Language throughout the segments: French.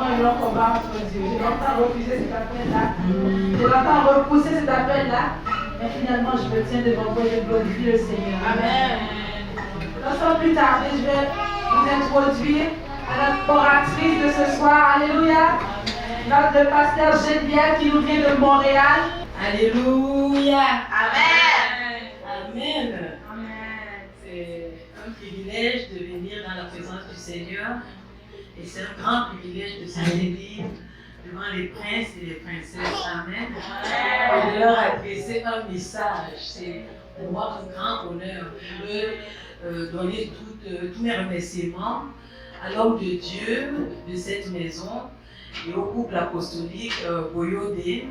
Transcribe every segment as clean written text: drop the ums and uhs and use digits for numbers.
un long combat entre Dieu. J'ai longtemps refusé cet appel-là. J'ai longtemps repoussé cet appel-là. Mais finalement, je me tiens devant vous et je glorifie le Seigneur. Amen. Sans plus tarder, je vais vous introduire à notre oratrice de ce soir. Alléluia. Notre pasteur Geneviève qui nous vient de Montréal. Alléluia. Amen. Amen. C'est un privilège de venir dans la présence du Seigneur. Et c'est un grand privilège de se tenir devant les princes et les princesses. Amen. Et de leur adresser un message. C'est pour moi un grand honneur. Je veux donner tous mes remerciements à l'homme de Dieu de cette maison et au couple apostolique Boyodé,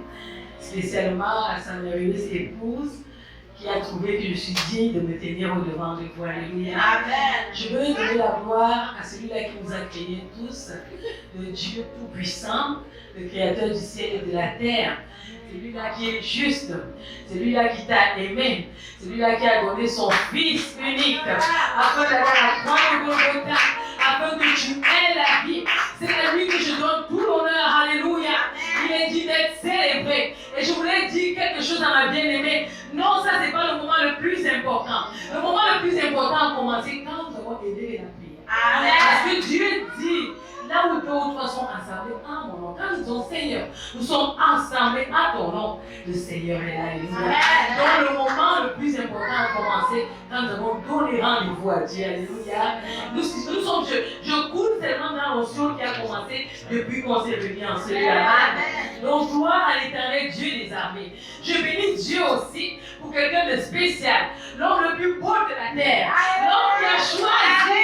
spécialement à sa merveilleuse épouse qui a trouvé que je suis digne de me tenir au devant de vous. Alléluia. Amen. Je veux donner la gloire à celui-là qui nous a créés tous, le Dieu Tout-Puissant, le Créateur du ciel et de la terre. Celui-là qui est juste, celui-là qui t'a aimé, celui-là qui a donné son Fils unique afin d'aller à la croix de Golgotha, afin que tu aies la vie. C'est à lui que je donne tout l'honneur. Alléluia. Il est dit d'être célébré. Et je voulais dire quelque chose à ma bien-aimée. Non, ça, ce n'est pas le moment le plus important. Le moment le plus important a commencé quand nous avons élevé la prière. Amen. Parce que Dieu dit, là où deux ou trois sont assemblés en mon nom, quand nous disons Seigneur, nous sommes assemblés à ton nom, le Seigneur est là. Alléluia. Donc le moment le plus important a commencé quand nous avons donné rendez-vous à Dieu. Alléluia. Nous sommes, je coule tellement dans l'onction qui a commencé depuis qu'on s'est réunis en celui-là. Donc gloire à l'éternel Dieu des armées. Je bénis Dieu aussi pour quelqu'un de spécial, l'homme le plus beau de la terre, l'homme qui a choisi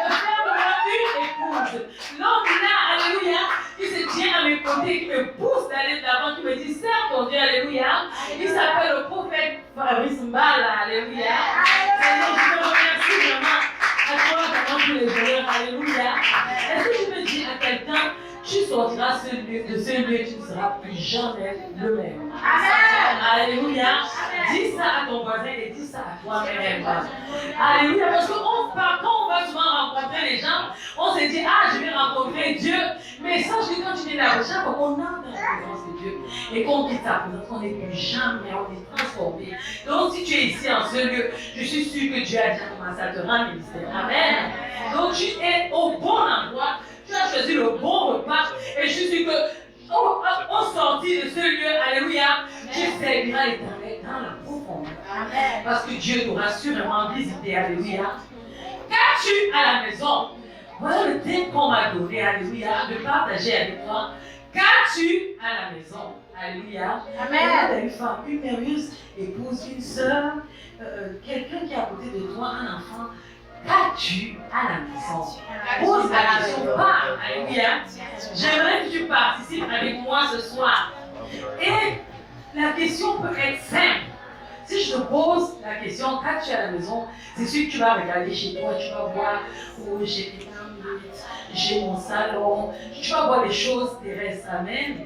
de faire de moi une épouse, l'homme là, alléluia, qui se tient à mes côtés, qui me pousse d'aller de l'avant, qui me dit serre ton Dieu, alléluia. Il s'appelle le prophète Fabrice Mbala, alléluia. Seigneur, je te remercie vraiment à toi pendant tous les jours, alléluia. Est-ce que je peux dire à quelqu'un, tu sortiras de ce lieu, tu ne seras plus jamais le même. Amen. Alléluia. Dis ça à ton voisin et dis ça à toi-même. Alléluia. Parce que quand on va souvent rencontrer les gens, on se dit, ah, je vais rencontrer Dieu. Mais sache que quand tu viens là, chaque fois qu'on entre dans la présence de Dieu et qu'on quitte sa présence, on n'est plus jamais, on est transformé. Donc si tu es ici en ce lieu, je suis sûr que Dieu a déjà commencé à te rendre ministère. Amen. Donc tu es au bon endroit. Tu as choisi le bon repas et je suis sûr que au sortir de ce lieu, alléluia, tu serviras l'éternel dans la profondeur. Parce que Dieu t'aura sûrement visité, alléluia. Qu'as-tu à la maison? Voilà le thème qu'on m'a donné, alléluia, de partager avec toi. Qu'as-tu à la maison? Alléluia. Amen. Une femme, une merveilleuse épouse, une soeur, quelqu'un qui est à côté de toi, un enfant. Qu'as-tu à la maison? Pose la question, parle. Alléluia. J'aimerais que tu participes avec moi ce soir. Et la question peut être simple. Si je te pose la question, qu'as-tu à la maison? C'est sûr que tu vas regarder chez toi, tu vas voir, oh, j'ai des marmites, j'ai mon salon, tu vas voir les choses terrestres. Amen.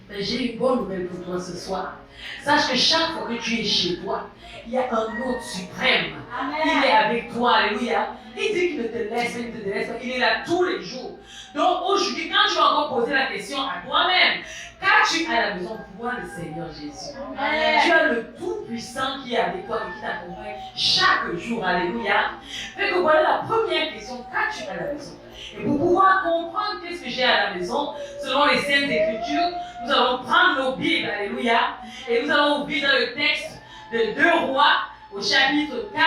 Mais j'ai une bonne nouvelle pour toi ce soir. Sache que chaque fois que tu es chez toi, il y a un autre suprême. Amen. Il est avec toi, alléluia. Il dit qu'il ne te laisse pas, il ne te délaisse pas. Il est là tous les jours. Donc aujourd'hui, quand tu vas encore poser la question à toi-même, qu'as-tu à la maison pour voir le Seigneur Jésus? Amen. Tu as le Tout-Puissant qui est avec toi et qui t'accompagne chaque jour, alléluia. Fait que voilà la première question, qu'as-tu à la maison? Et pour pouvoir comprendre qu'est-ce que j'ai à la maison, selon les Saintes Écritures, nous allons prendre nos Bibles, alléluia, et nous allons ouvrir dans le texte de 2 Rois, au chapitre 4.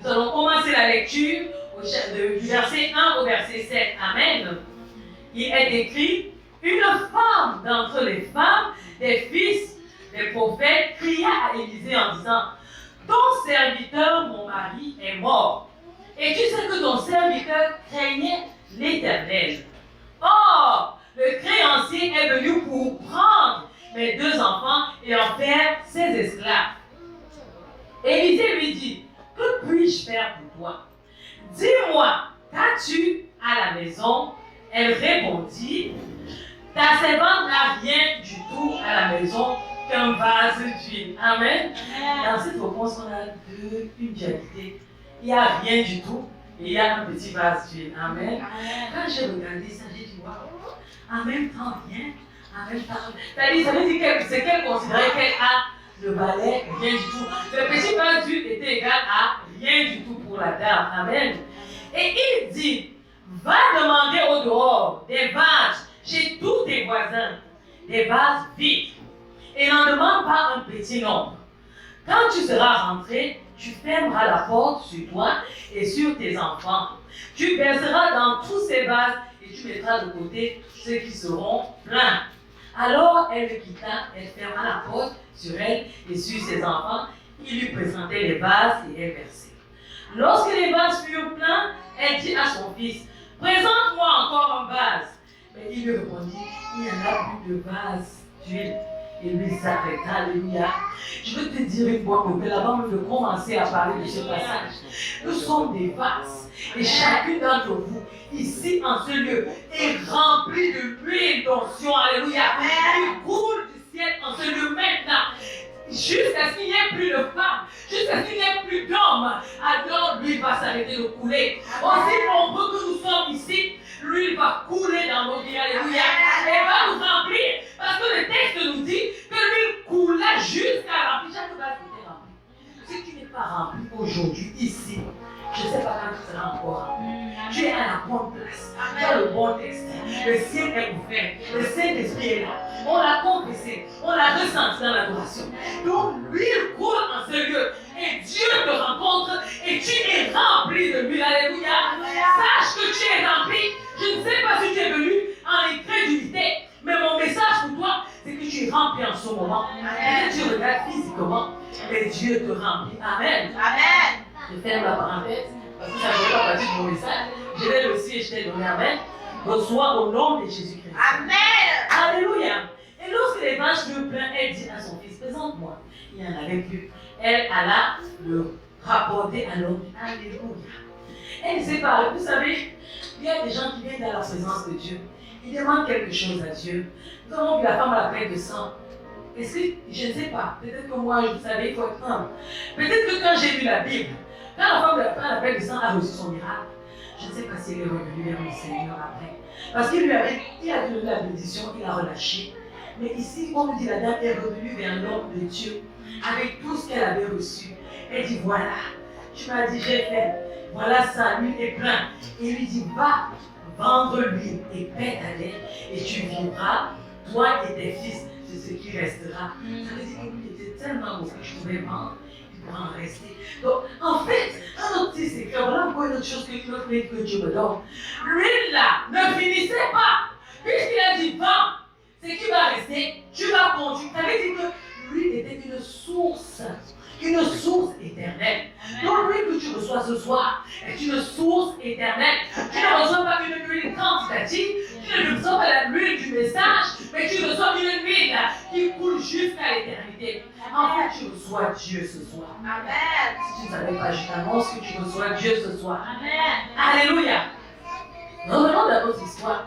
Nous allons commencer la lecture du verset 1 au verset 7. Amen. Il est écrit, une femme d'entre les femmes des fils des prophètes cria à Élisée en disant, ton serviteur, mon mari, est mort. Et tu sais que ton serviteur craignait l'Éternel. Or, le créancier est venu pour prendre mes 2 enfants et en faire ses esclaves. Élisée lui dit, que puis-je faire pour toi? Dis-moi, qu'as-tu à la maison? Elle répondit, ta servante n'a rien du tout à la maison qu'un vase d'huile. Amen. Dans cette réponse, on a une dualité. Il n'y a rien du tout et il y a un petit vase d'huile. Amen. Quand j'ai regardé ça, j'ai dit, waouh, en même temps rien, en même temps. C'est-à-dire, ça veut dire c'est qu'elle considérait qu'elle a le balai, rien du tout. Le petit vase d'huile était égal à rien du tout pour la dame. Amen. Et il dit, va demander au dehors des vases chez tous tes voisins, des vases vides, et n'en demande pas un petit nombre. Quand tu seras rentré, tu fermeras la porte sur toi et sur tes enfants. Tu verseras dans tous ces vases et tu mettras de côté ceux qui seront pleins. Alors elle le quitta, elle ferma la porte sur elle et sur ses enfants. Il lui présentait les vases et elle versait. Lorsque les vases furent pleins, elle dit à son fils, présente-moi encore un vase. Mais il lui répondit, il n'y en a plus de vase d'huile. Et lui s'arrêta, alléluia. Je veux te dire une bonne nouvelle avant de commencer à parler de ce passage. Nous sommes des vases. Et chacune d'entre vous, ici en ce lieu, est remplie de l'huile d'onction. Alléluia. Il coule du ciel en ce lieu maintenant. Jusqu'à ce qu'il n'y ait plus de femmes, jusqu'à ce qu'il n'y ait plus d'hommes, alors l'huile va s'arrêter de couler. Aussi nombreux que nous sommes ici, l'huile va couler dans nos vies. Alléluia. Elle va nous remplir. Parce que le texte nous dit que l'huile coula jusqu'à remplir. Chaque vase était rempli. Si tu n'es pas rempli aujourd'hui, ici, je ne sais pas quand tu seras encore rempli. Tu es à la bonne place. Tu as le bon texte. Le ciel est ouvert. Le Saint-Esprit est là. On l'a confessé. On l'a ressenti dans l'adoration. Donc l'huile coule en ce lieu. Et Dieu te rencontre et tu es rempli de l'huile. Alléluia. Sache que tu es rempli. Je ne sais pas si tu es venu en incrédulité. Mais mon message pour toi, c'est que tu es rempli en ce moment. Et que tu regardes physiquement, mais Dieu te remplit. Amen. Amen. Je ferme la parenthèse, parce que ça ne fait pas partie de mon message. Je l'ai reçu et je t'ai donné. Amen. Reçois au nom de Jésus-Christ. Amen. Alléluia. Et lorsque les vaches furent pleines, elle dit à son fils, présente-moi. Il n'y en avait plus. Elle alla le rapporter à l'homme. Alléluia. Elle ne sait pas. Vous savez, il y a des gens qui viennent dans la présence de Dieu. Ils demandent quelque chose à Dieu. Nous avons vu la femme à la plaie de sang. Est-ce que, je ne sais pas, peut-être que moi, vous savez, il faut être humble. Peut-être que quand j'ai lu la Bible, quand la femme à la plaie de sang a reçu son miracle, je ne sais pas si elle est revenue vers le Seigneur après. Parce qu'il a donné la bénédiction, il a relâché. Mais ici, on nous dit la dame est revenue vers l'homme de Dieu avec tout ce qu'elle avait reçu. Elle dit, voilà, tu m'as dit, j'ai fait. Voilà ça, l'huile est pleine. Et il lui dit, va vendre l'huile et paie ta dette et tu vivras, toi et tes fils, de ce qui restera. Ça veut dire que l'huile était tellement beau que je pouvais vendre, il pourra en rester. Donc, en fait, un autre petit secret, voilà encore une autre chose que Dieu me donne. L'huile là ne finissait pas. Puisqu'il a dit, vends, c'est qui va rester, tu vas conduire. Ça veut dire que l'huile était une source éternelle. Donc l'huile que tu reçois ce soir est une source éternelle. Tu ne reçois pas une huile quantitative, tu ne reçois pas l'huile du message, mais tu reçois une huile qui coule jusqu'à l'éternité. En fait, tu reçois Dieu ce soir. Amen. Si tu ne savais pas, je t'annonce que tu reçois Dieu ce soir. Amen. Alléluia. Revenons dans notre histoire.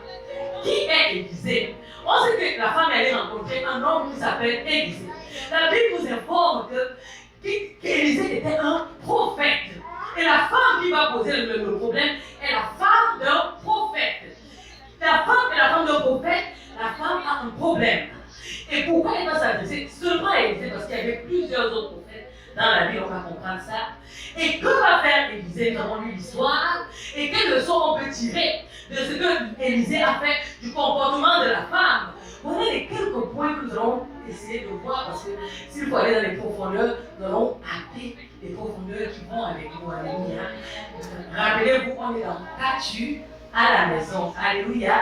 Qui est Élisée? On sait que la femme est allée rencontrer un homme qui s'appelle Élisée. La Bible nous informe qu'Élisée était un prophète. Et la femme qui va poser le problème est la femme d'un prophète. La femme est la femme d'un prophète, la femme a un problème. Et pourquoi elle va s'adresser seulement à Élisée? Parce qu'il y avait plusieurs autres prophètes dans la Bible, on va comprendre ça. Et que va faire Élisée? Nous avons lu l'histoire. Et quelle leçon on peut tirer de ce que Élisée a fait du comportement de la femme? Voilà les quelques points que nous allons essayer de voir, parce que s'il faut aller dans les profondeurs, nous allons hâter les profondeurs qui vont avec nous. Alléluia. Rappelez-vous, on est dans T'as-tu à la maison. Alléluia.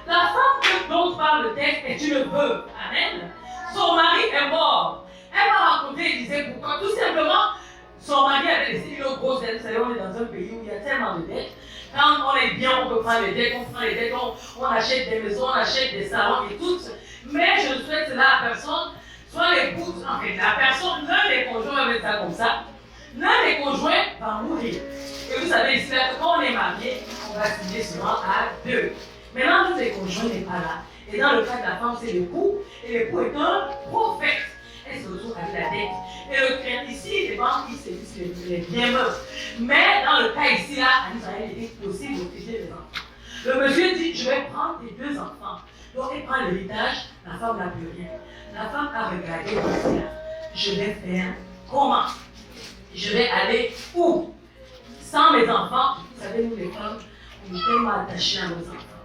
La femme dont parle le texte est une veuve. Amen. Son mari est mort. Elle va rencontrer Élisée. Pourquoi? Tout simplement, son mari avait laissé une grosse dette. Vous savez, on est dans un pays où il y a tellement de dettes. Quand on est bien, on peut prendre les dettes, on prend les dettes, on achète des maisons, on achète des salons et tout. Mais je ne souhaite cela à personne, soit l'épouse, en fait, la personne, l'un des conjoints va mettre ça comme ça, l'un des conjoints va mourir. Et vous savez ici, là, quand on est marié, on va signer souvent à deux. Maintenant, l'un des conjoints n'est pas là. Et dans le cas de la femme, c'est l'époux, et l'époux est un prophète. Elle se retrouve avec la dette. Et le client ici, les banques, ils saisissent les biens meubles. Mais dans le cas ici, là, en Israël, il est possible de figer les enfants. Le monsieur dit, je vais prendre tes 2 enfants. Donc il prend l'héritage, la femme n'a plus rien. La femme a regardé et dit, je vais faire comment? Je vais aller où? Sans mes enfants, vous savez, nous les femmes, on est tellement attachés à nos enfants.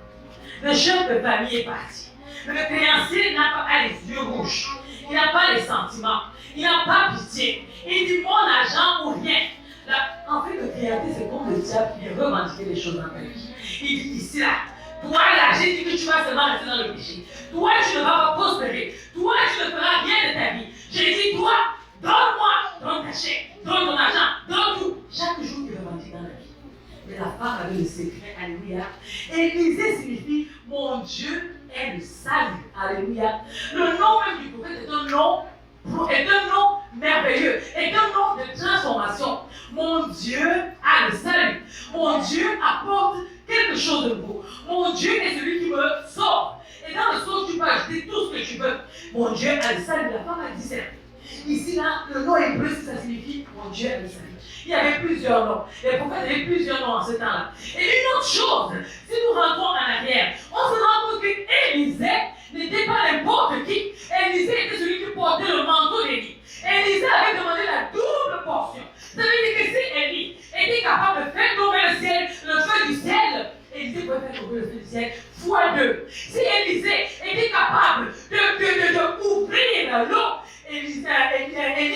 Le chef de famille est parti. Le créancier n'a pas les yeux rouges. Il n'a pas les sentiments. Il n'a pas pitié. Il dit mon argent ou rien. Là, en fait, le créancier, c'est comme le diable qui vient revendiquer les choses dans ta vie. Il dit ici, là, toi là, j'ai dit que tu vas seulement rester dans le péché. Toi, tu ne vas pas prospérer. Toi, tu ne feras rien de ta vie. J'ai dit, toi, donne-moi, donne ta chair, donne ton argent, donne tout. Chaque jour, il revendique dans la vie. Mais la femme avait le secret, alléluia. Élisée signifie mon Dieu est le salut, alléluia. Le nom même du prophète est un nom merveilleux, est un nom de transformation. Mon Dieu a le salut. Mon Dieu apporte quelque chose de nouveau. Mon Dieu est celui qui me sauve. Et dans le sens, tu peux acheter tout ce que tu veux. Mon Dieu a le salut. La femme a discerné. Ici, là, le nom hébreu, ça signifie mon Dieu a le salut. Il y avait plusieurs noms. Les prophètes avaient plusieurs noms en ce temps-là. Et une autre chose, si nous rentrons en arrière, on se rend compte qu'Élisée n'était pas n'importe qui. Élisée était celui qui portait le manteau d'Élie. Élisée avait demandé la double portion. Ça veut dire que si Élie était capable de faire tomber le feu du ciel, Élisée pouvait faire tomber le feu du ciel fois 2. Si Élisée était capable d'ouvrir l'eau, Élie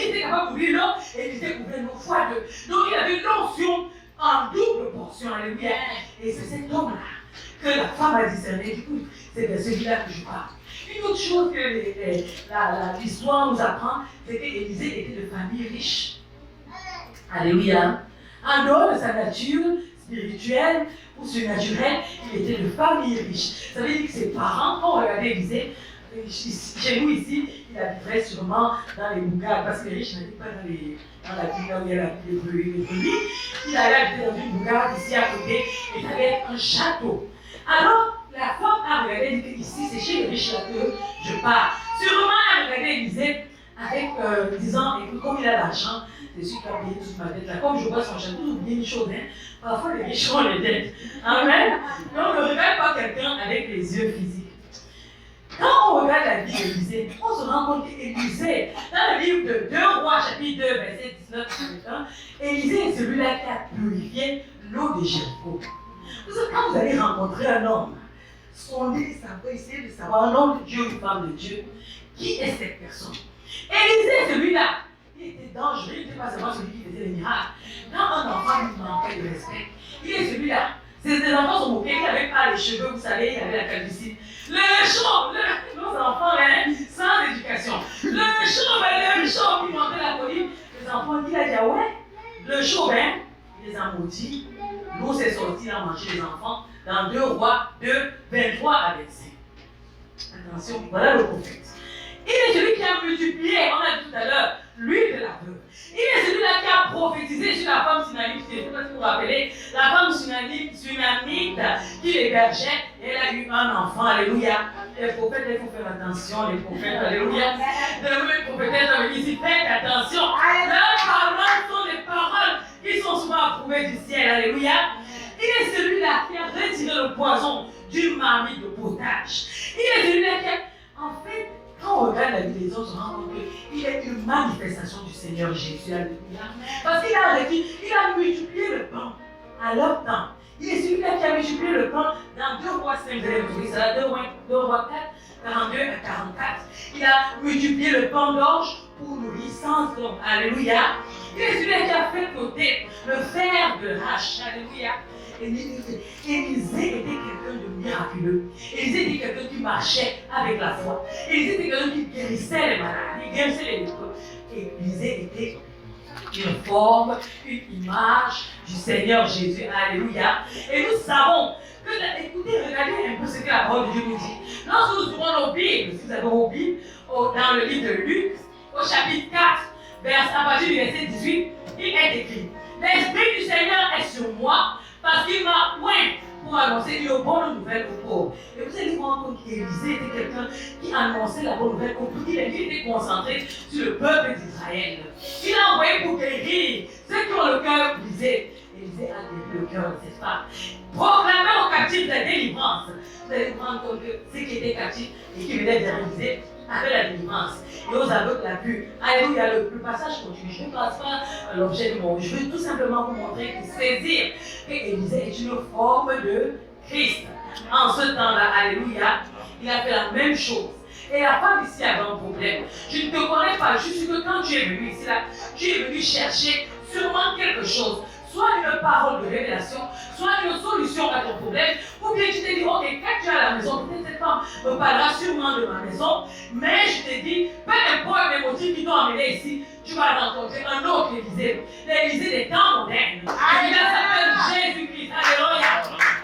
était capable d'ouvrir l'eau, Élisée ouvrait l'eau fois 2. Donc il avait une onction en double portion, alléluia. Et c'est cet homme-là que la femme a discerné. Du coup, c'est de celui-là que je parle. Une autre chose que l'histoire nous apprend, c'est qu'Élisée était de famille riche. Alléluia. En dehors de sa nature spirituelle ou surnaturelle, il était de famille riche. Ça veut dire que ses parents, quand on regardait Élisée, chez nous ici, il habiterait sûrement dans les bourgades, parce que les riches n'habitent pas dans la ville où il y a les brebis. Il allait habiter dans une bourgade ici à côté, et il avait un château. Alors, la femme a regardé et dit ici, c'est chez les riches là que je pars. Sûrement, elle a regardé Élisée avec, disant, écoute, comme il a l'argent, c'est sûr qu'il a payé toute ma dette. Là, comme je vois son château, j'oublie une chose, hein. Parfois les riches ont les dettes. Amen. Mais on ne regarde pas quelqu'un avec les yeux physiques. Quand on regarde la vie d'Élisée, on se rend compte qu'Élisée, dans le livre de 2 Rois, chapitre 2, verset 19-21, Élisée est celui-là qui a purifié l'eau de Jéricho. Parce que quand vous allez rencontrer un homme, sondez, essayer de savoir un homme de Dieu ou une femme de Dieu, qui est cette personne? Élisée, celui-là, il était dangereux, il n'était pas seulement celui qui faisait les miracles. Quand un enfant lui manquait de respect, il est celui-là. Ces enfants sont moqués, il n'avait pas les cheveux, vous savez, il avait la calvitie. Nos enfants, hein, sans éducation. Le chauve, il montait la colline. Les enfants, il a dit, ouais, le chauve, hein, il les a maudits. L'eau s'est sortie, il a mangé les enfants. Dans 2 Rois 2, 23 à 25. Attention, voilà le prophète. Il est celui qui a multiplié, on a dit tout à l'heure, l'huile de la veuve. Il est celui-là qui a prophétisé sur la femme sunamite. Je ne sais pas si vous vous rappelez, la femme sunamite qui l'hébergeait, et elle a eu un enfant, alléluia. Les prophètes, il faut faire attention, les prophètes, alléluia. Les prophètes, ça veut dire, faites attention. Leurs paroles sont des paroles qui sont souvent approuvées du ciel, alléluia. Il est celui-là qui a retiré le poison d'une marmite de potage. Il est celui-là qui a, en fait, quand on regarde la vie des autres, on se rend compte qu'il est une manifestation du Seigneur Jésus, alléluia. Parce qu'il a multiplié le pain à leur temps. Il est celui-là qui a multiplié le pain dans 2 Rois 5, c'est là 2 Rois 4, 42 à 44. Il a multiplié le pain d'orge pour nourrir 100 hommes, alléluia. Il est celui-là qui a fait côté le fer de hache, alléluia. Élisée était quelqu'un de miraculeux. Élisée était quelqu'un qui marchait avec la foi. Élisée était quelqu'un qui guérissait les malades, il guérissait les lépreux. Élisée était une forme, une image du Seigneur Jésus. Alléluia. Et nous savons que, écoutez, regardez un peu ce que la parole de Dieu nous dit. Lorsque nous ouvrons nos Bibles, si vous avez vos Bibles, dans le livre de Luc, au chapitre 4, à partir du verset 18, il est écrit: l'Esprit du Seigneur est sur moi, parce qu'il m'a oint pour annoncer une bonne nouvelle aux pauvres. Et vous allez voir comme qu'Élisée était quelqu'un qui annonçait la bonne nouvelle aux pauvres. Il était concentré sur le peuple d'Israël. Il a envoyé pour guérir ceux qui ont le cœur brisé. Élisée a guéri le cœur de cette femme. Proclamer aux captifs captif, la délivrance. Vous allez vous rendre compte que ceux qui étaient captifs et qui venaient de réaliser avaient la délivrance. Et aux aveugles la vue. Alléluia, le passage continue. Je ne passe pas l'objet de mon. Je veux tout simplement vous montrer et saisir que Élisée est une forme de Christ. En ce temps-là, alléluia, il a fait la même chose. Et la femme ici avait un problème. Je ne te connais pas, je suis que quand tu es venu ici, là, tu es venu chercher sûrement quelque chose. Soit une parole de révélation, soit une solution à ton problème, ou bien tu t'es dit, ok, quand tu es à la maison, peut-être cette femme me parlera sûrement de ma maison, mais je t'ai dit, peu importe les motifs qui t'ont amené ici, tu vas rencontrer un autre Élisée, l'Élisée des temps modernes. Et il s'appelle Jésus-Christ, alléluia.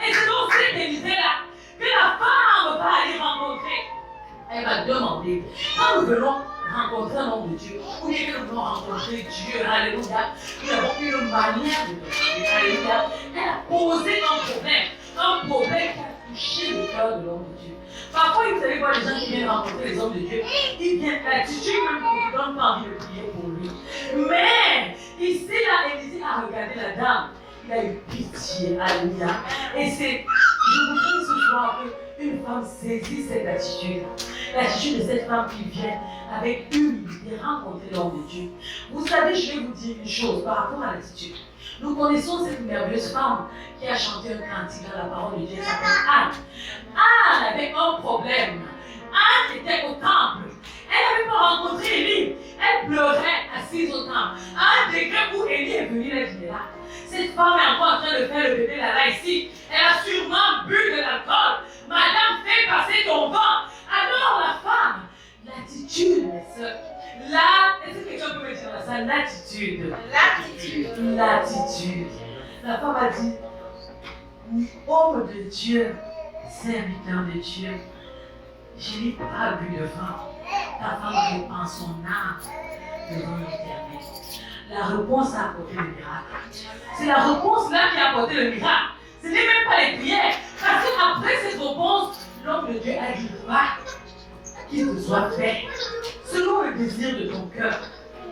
Et c'est dans cet Élisée-là que la femme va aller rencontrer. Elle va demander, quand nous venons rencontrer un homme de Dieu, ou bien que nous venons rencontrer Dieu, alléluia, nous avons une manière de demander, alléluia. Elle a posé un problème qui a touché le cœur de l'homme de Dieu. Parfois, vous allez voir les gens qui viennent rencontrer les hommes de Dieu, ils viennent, l'attitude même ne donne pas envie de prier pour lui. Mais, ici, là, Élisée a regardé la dame, il a eu pitié, alléluia. Et c'est, je vous dis ce soir qu'une femme saisit cette attitude. L'attitude de cette femme qui vient avec humilité rencontrer l'homme de Dieu. Vous savez, je vais vous dire une chose par rapport à l'attitude. Nous connaissons cette merveilleuse femme qui a chanté un cantique dans la parole de Dieu, elle s'appelle Anne. Anne avait un problème. Anne était au temple. Elle n'avait pas rencontré Élie. Elle pleurait assise au temple. À un degré où Élie est venu la dire là. Cette femme est encore en train de faire le bébé là ici. Elle a sûrement bu de l'alcool. Madame, fais passer ton vent. Alors la femme, l'attitude, mes soeurs, est-ce que quelqu'un peut me dire ça? L'attitude. La femme a dit, homme de Dieu, serviteur de Dieu, je n'ai pas bu de vin. Ta femme répand son âme devant l'Éternel. La réponse a apporté le miracle. C'est la réponse là qui a apporté le miracle. Ce n'est même pas les prières. Parce qu'après cette réponse, l'homme de Dieu a dit, va, qu'il te soit fait, selon le désir de ton cœur.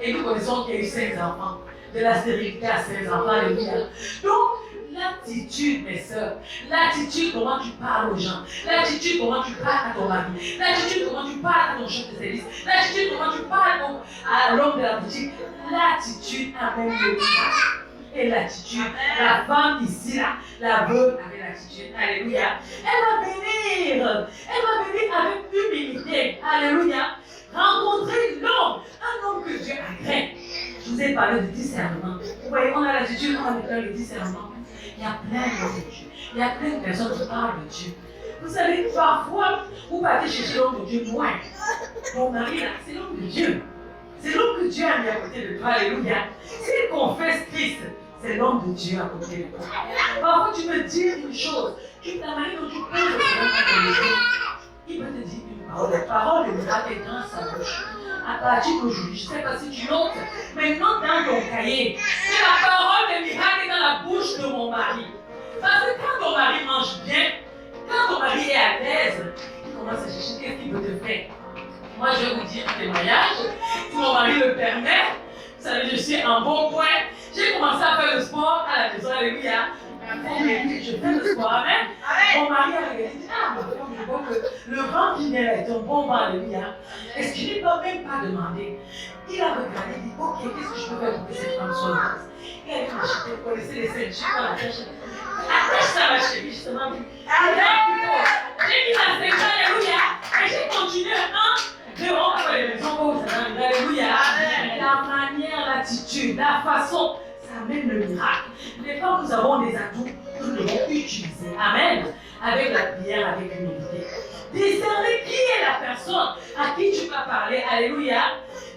Et nous connaissons qu'il y a eu 5 enfants, de la stérilité à 5 enfants, alléluia. Donc, l'attitude, mes soeurs, l'attitude, comment tu parles aux gens, l'attitude, comment tu parles à ton mari, l'attitude, comment tu parles à ton chef de service, l'attitude, comment tu parles à l'homme de la boutique, l'attitude amène le miracle. Et l'attitude, la femme ici, là, la veuve avec l'attitude, alléluia, elle va venir avec humilité, alléluia, rencontrer l'homme, un homme que Dieu agrée. Je vous ai parlé de discernement. Vous voyez, on a l'attitude, on a le discernement. Il y a plein de Dieu. Il y a plein de personnes qui parlent de Dieu. Vous savez, parfois, vous partez chercher l'homme de Dieu loin. Mon mari, là, c'est l'homme de Dieu. C'est l'homme que Dieu a mis à côté de toi. Alléluia. S'il confesse Christ, c'est l'homme de Dieu à côté de toi. Parfois, tu peux dire une chose. La manière dont tu poses le problème à ton Dieu, il peut te dire une parole. La parole de miracle est dans sa bouche. À partir d'aujourd'hui, je ne sais pas si tu notes, mais note dans ton cahier que la parole de miracle est dans la bouche de mon mari. Parce que quand ton mari mange bien, quand ton mari est à l'aise, il commence à chercher qu'est-ce qu'il veut te faire. Moi, je vais vous dire un témoignage. Si mon mari le permet, vous savez, je suis en bon point. J'ai commencé à faire le sport à la maison, alléluia. Je fais le sport, amen. Mon mari a regardé, il dit, ah, je vois que le vent qui vient là est un bon vent, alléluia. Est-ce qu'il n'est pas même pas demandé? Il a regardé, il dit, ok, qu'est-ce que je peux faire pour que cette femme soit heureuse? Il a dit, acheter, vous connaissez les ceintures dans la tâche. Attache ça à ma cheville, justement. J'ai mis la ceinture, alléluia. Et j'ai continué on va les maisons pour vous arriver, alléluia. La manière, l'attitude, la façon, ça amène le miracle. Les femmes, nous avons des atouts que nous devons utiliser. Amen. Avec la prière, avec l'humilité. Discerner qui est la personne à qui tu vas parler, alléluia.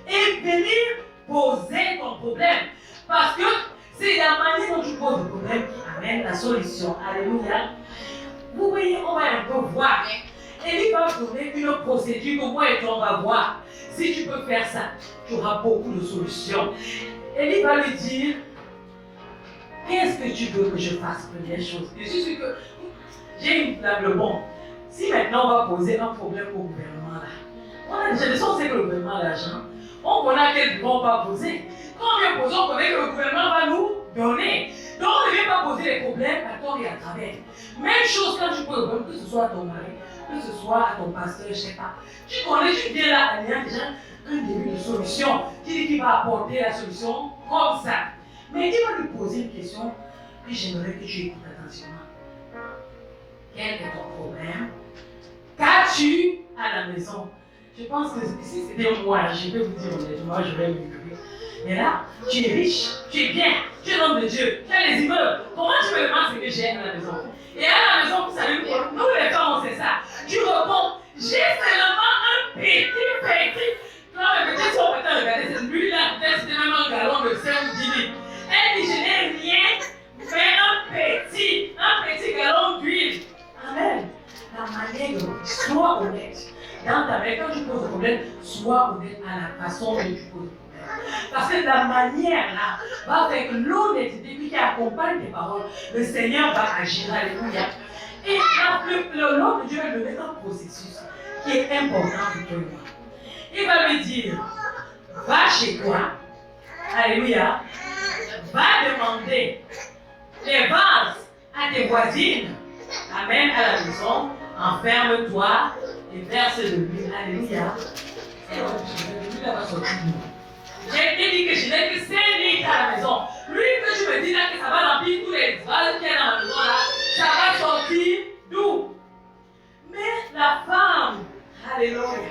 Et venir poser ton problème. Parce que c'est la manière dont tu poses le problème qui amène la solution. Alléluia. Vous voyez, on va un peu voir. Et il va donner une procédure que moi et toi on va voir. Si tu peux faire ça, tu auras beaucoup de solutions. Et il va lui dire, qu'est-ce que tu veux que je fasse? Première chose. Je suis sûr que j'ai une table bon. Si maintenant on va poser un problème au gouvernement là, on a déjà des on sait que le gouvernement a l'argent. On connaît à quel niveau on va poser. Quand on vient poser, on connaît que le gouvernement va nous donner. Donc on ne vient pas poser les problèmes à toi dehors et à travers. Même chose quand tu poses le problème, que ce soit à ton mari, que ce soit à ton pasteur, je ne sais pas. Tu connais, tu viens là en ayant déjà un début de solution. Tu dis qu'il va apporter la solution comme ça. Mais il va lui poser une question que j'aimerais que tu écoutes attentivement. Quel est ton problème? Qu'as-tu à la maison? Je pense que si c'était moi, je vais vous dire honnêtement, je vais m'écouter. Mais là, tu es riche, tu es bien, tu es l'homme de Dieu, tu as les immeubles. Comment tu me demandes ce que j'ai à la maison? Et à la maison, vous savez, nous les femmes, on sait ça. Tu réponds, j'ai seulement un petit. Toi, le petit, si on peut te regarder, c'est lui-là, peut-être c'était même un gallon de 5 ou 10 litres. Elle dit, je n'ai rien, mais un petit gallon d'huile. Amen. La manière de sois honnête. Dans ta vie, quand tu poses le problème, sois honnête à la façon dont tu poses le problème. Parce que la manière là va faire que l'honnêteté qui accompagne tes paroles, le Seigneur va agir. Alléluia. Et l'homme de Dieu va lui mettre un processus qui est important pour toi et moi. Il va lui dire, va chez toi. Alléluia. Va demander les vases à tes voisines. Amène à la maison, enferme-toi et verse de l'huile. Alléluia. Et l'huile va sortir. J'ai été dit que je n'ai que 5 litres à la maison. Lui que tu me dis là que ça va remplir tous les vases qu'il y a dans la maison là, ça va sortir d'où? Mais la femme, alléluia,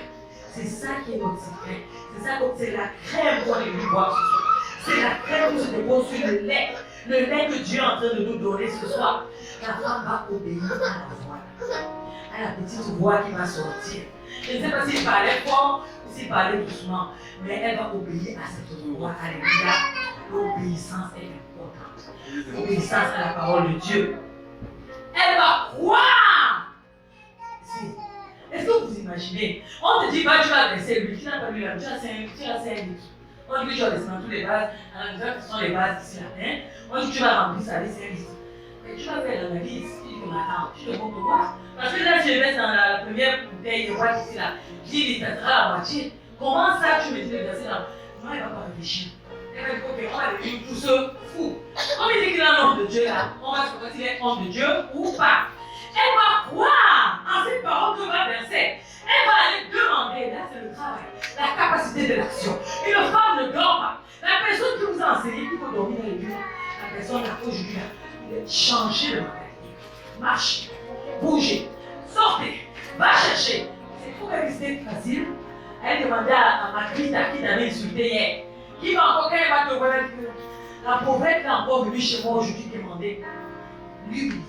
c'est ça qui est notre secret. C'est ça, c'est la crème qu'on est venu boire ce soir. C'est la crème qui se dépose sur le lait que Dieu est en train de nous donner ce soir. La femme va obéir à la voix, à la petite voix qui va sortir. Je ne sais pas s'il parlait fort ou s'il parlait doucement, mais elle va obéir à cette voix. Alléluia. L'obéissance est importante. L'obéissance à la parole de Dieu. Elle va croire. Si. Est-ce que vous imaginez? On te dit, bah, tu vas baisser lui, tu n'as pas lu la, tu as 5 litres. On dit que tu vas baisser dans tous les vases, à la maison, ce sont les vases ici là. Hein? On dit que tu vas remplir ça avec 5 litres. Mais tu vas faire l'analyse, tu dis, attends, tu te montres voir. Parce que là, si je baisse dans la première bouteille de boîte ici là, 10 litres, ça sera la moitié. Comment ça, tu me dis de verser dans. Moi, elle ne va pas réfléchir. Elle va dire, ok, on va devenir tous fous. On me dit qu'il est un homme de Dieu là, on va savoir s'il est homme de Dieu ou pas. Elle va croire en ces paroles que va verser. Elle va aller demander, là c'est le travail, la capacité de l'action. Une femme ne dort pas. La personne qui vous a enseigné qu'il faut dormir dans les buts, la personne là, aujourd'hui là, il est changé de mentalité. Marchez, bougez, sortez, va chercher. C'est pour elle c'était facile. Elle demandait à Marguerite qui t'avait insulté hier. Qui va encore, quand elle va te voir, la pauvreté est encore venue chez moi aujourd'hui demander l'humilité.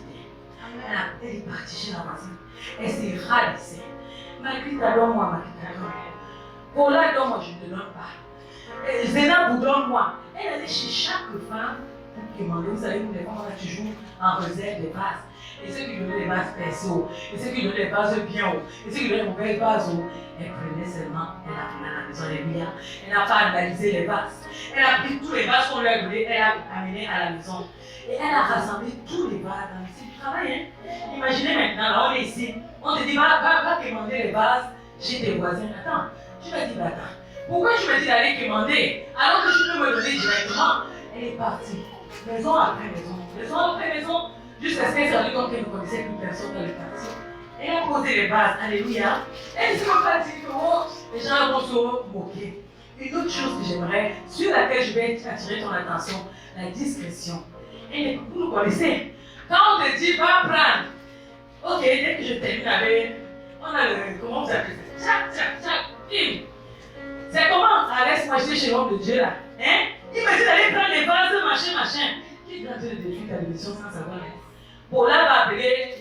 Elle est partie chez la voisine. Elle s'est rabaissée. Marguerite, donne-moi, Marguerite. Paula, donne-moi, je ne te donne pas. Zénab, donne-moi. Elle allait chez chaque femme pour demander. Vous savez, nous les femmes, on a toujours en réserve des vases. Et ceux qui donnaient les vases perso, et ceux qui donnaient les vases bien hauts, et ceux qui donnaient les mauvais vases hauts, elle prenait seulement, elle a pris à la maison, alléluia. Elle n'a pas analysé les vases. Elle a pris tous les vases qu'on lui a donnés, elle a amené à la maison. Et elle a rassemblé tous les vases dans le site du travail. Hein? Imaginez maintenant, là, on est ici, on te dit, va commander les vases chez tes voisins. Attends, tu m'as dit, attends, pourquoi tu m'as dit d'aller commander alors que tu peux me donner directement? Elle est partie, maison après maison, jusqu'à ce qu'elle s'est rendue compte qu'elle ne connaissait plus personne dans le quartier. Elle a posé les vases, alléluia. Elle ne s'est pas dit que oh, les gens vont se moquer. Une autre chose que j'aimerais, sur laquelle je vais attirer ton attention, la discrétion. Et vous nous connaissez. Quand on te dit, va prendre. Ok, dès que je termine avec. On a le. Comment vous appelez ça? Tchac, bim. C'est comment? Laisse-moi jeter chez l'homme de Dieu là. Hein? Il me dit d'aller prendre les vases, machin. Qui est en train de détruire ta maison sans savoir? Paula va appeler.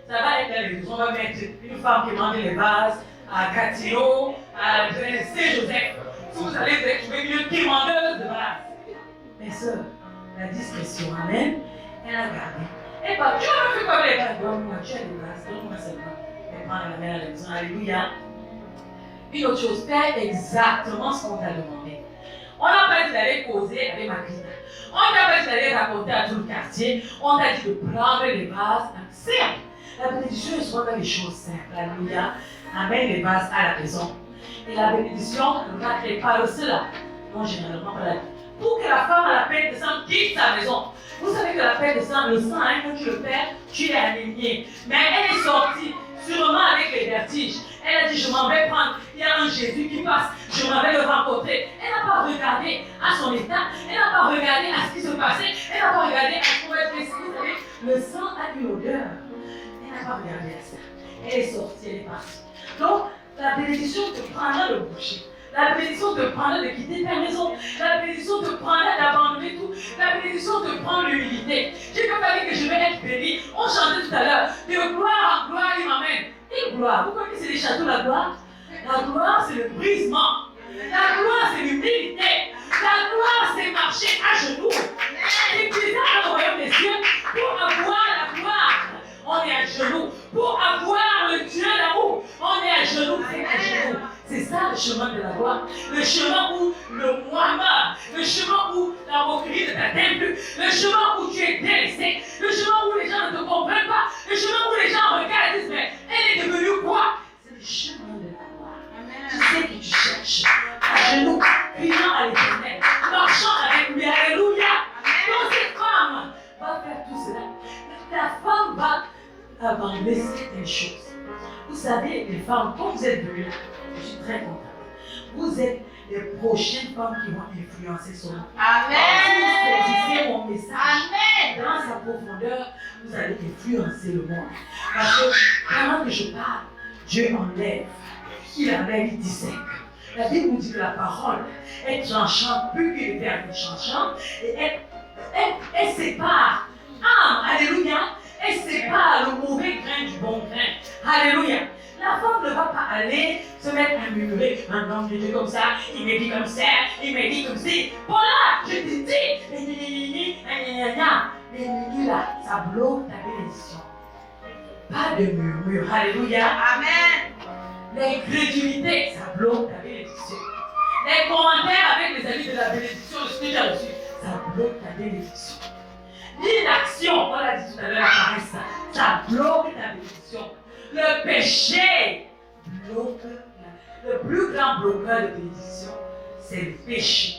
Ça va être la maison. On va mettre une femme qui mange les vases à Gatineau, à Saint-Joseph. Si vous allez trouver une quémandeuse de vases. Mes soeurs, la discrétion, amen, elle a gardé. Et pas, tu as fait quoi avec les vases? Donne-moi, tu as des vases, donne-moi seulement. Elle prend la main à la maison, alléluia. Une autre chose, fais exactement ce qu'on t'a demandé. On n'a pas dit d'aller causer avec Marguerite. On n'a pas dit d'aller raconter à tout le quartier. On t'a dit de prendre les vases simples. La bénédiction est souvent dans les choses simples, alléluia. Amène les vases à la maison. Et la bénédiction ne n'est pas le cela. Non, généralement, pas la vie. Pour que la femme à la peine descende, quitte sa maison. Vous savez que la paix de sang, le sang, hein, quand tu le perds, tu es anémié. Mais elle est sortie, sûrement avec les vertiges. Elle a dit, je m'en vais prendre, il y a un Jésus qui passe, je m'en vais le rencontrer. Elle n'a pas regardé à son état, elle n'a pas regardé à ce qui se passait, elle n'a pas regardé à ce qu'on va être blessé. Vous savez, le sang a une odeur. Elle n'a pas regardé à ça. Elle est sortie, elle est partie. Donc, la bénédiction te prendra de boucher. La bénédiction te prendra de quitter ta maison. La bénédiction te prendra d'abandonner tout. La bénédiction te prend l'humilité. Je ne peux pas dire que je vais être béni. On chantait tout à l'heure. De gloire en gloire, il m'amène. Et gloire, vous connaissez les châteaux, la gloire? La gloire, c'est le brisement. La gloire, c'est l'humilité. La gloire, c'est marcher à genoux. C'est bizarre dans le royaume des cieux. Pour avoir la gloire, on est à genoux. Pour avoir le Dieu d'amour, on est à genoux. C'est à genoux. C'est ça le chemin de la gloire. Le chemin où le moi meurt. Le chemin où la moquerie ne t'atteint plus. Le chemin où tu es délaissé. Le chemin où les gens ne te comprennent pas. Le chemin où les gens regardent et disent, mais elle est devenue quoi? C'est le chemin de la gloire. Tu sais que tu cherches. À genoux, criant à l'Éternel, marchant avec lui. Alléluia. Donc cette femme va faire tout cela. La femme va abandonner certaines choses. Vous savez, les femmes, quand vous êtes venues, je suis très contente. Vous êtes les prochaines femmes qui vont influencer son monde. Amen. Si vous saisissez mon message Amen. dans sa profondeur, vous allez influencer le monde. Parce que pendant que je parle, Dieu enlève, il amène, il dissèque. La Bible nous dit que la parole est tranchante, plus que les verbes tranchants, et elle sépare. Alléluia. Elle sépare le mauvais grain du bon grain. Alléluia. La femme ne va pas aller se mettre à murmurer. Un homme de Dieu comme ça, il me dit comme ça, il me dit comme ci. Voilà, je te dis. Mais là, ça bloque ta bénédiction. Pas de murmure. Alléluia. Amen. L'incrédulité, ça bloque ta bénédiction. Les commentaires avec les amis de la bénédiction, de ce que tu as reçu, ça bloque ta bénédiction. L'inaction, on l'a dit tout à l'heure, la paresse, ça bloque ta bénédiction. Le péché bloque. Le plus grand bloqueur de bénédiction, c'est le péché.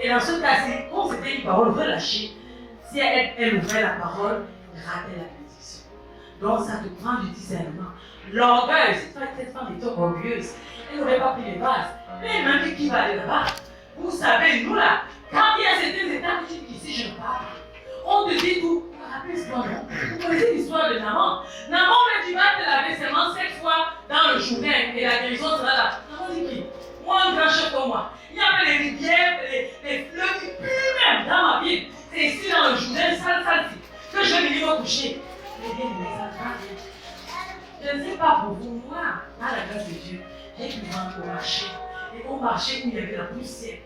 Et dans ce cas-ci, quand c'était une parole relâchée, si elle ouvrait la parole, elle ratait la bénédiction. Donc ça te prend du discernement. L'orgueil, cette femme était orgueilleuse. Elle n'aurait pas pris les vases. Mais elle m'a dit qui va aller là-bas. Vous savez, nous là, quand il y a certaines étapes, tu dis qu'ici je ne parle pas. On te dit tout. Rappelle-toi, non? Vous connaissez l'histoire de Naman. Naman, tu vas te laver seulement 7 fois dans le Jourdain et la guérison sera là. Naman dit qui? Moi, un grand chef comme moi. Il y a les rivières, les fleuves qui puent même dans ma ville. C'est ici dans le Jourdain, sale, que je vais venir me coucher. Mais bien, ça va bien. Je ne sais pas pour vous, moi, à la grâce de Dieu, j'ai pu vendre au marché. Et au marché où il y avait la poussière.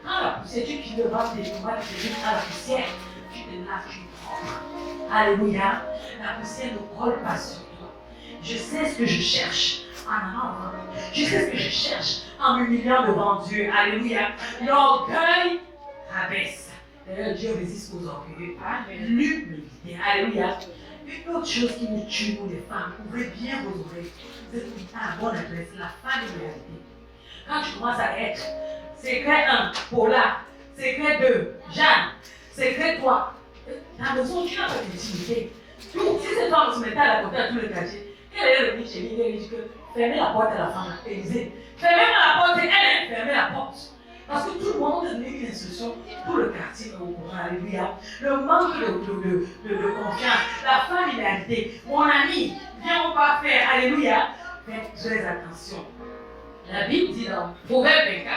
Quand la poussière, tu quittes devant tes tomates, tu te à la poussière. Tu te laves, tu prends. Alléluia. La poussière ne colle pas sur toi. Je sais ce que je cherche en allant. Je sais ce que je cherche en m'humiliant devant Dieu. Alléluia. L'orgueil rabaisse. D'ailleurs, Dieu résiste aux orgueilleux. L'humilité. Alléluia. Une autre chose qui me tue, nous les femmes, ouvrez bien vos oreilles. Vous êtes à la bonne adresse, la familiarité. Quand tu commences à être secret 1, Paula, secret 2, Jeanne, secret 3, ta maison, tu n'as pas d'intimité. Si cette femme se mettait à la côté à tout le quartier, elle est venue chez lui, elle dit que fermez la porte à la femme, Élisée. Fermez la porte et elle, fermez la porte. Parce que tout le monde a donné une instruction, tout le quartier est au courant, alléluia. Le manque de confiance, la familiarité. Mon ami, viens on va faire, alléluia. Faites très attention. La Bible dit dans Proverbe 24,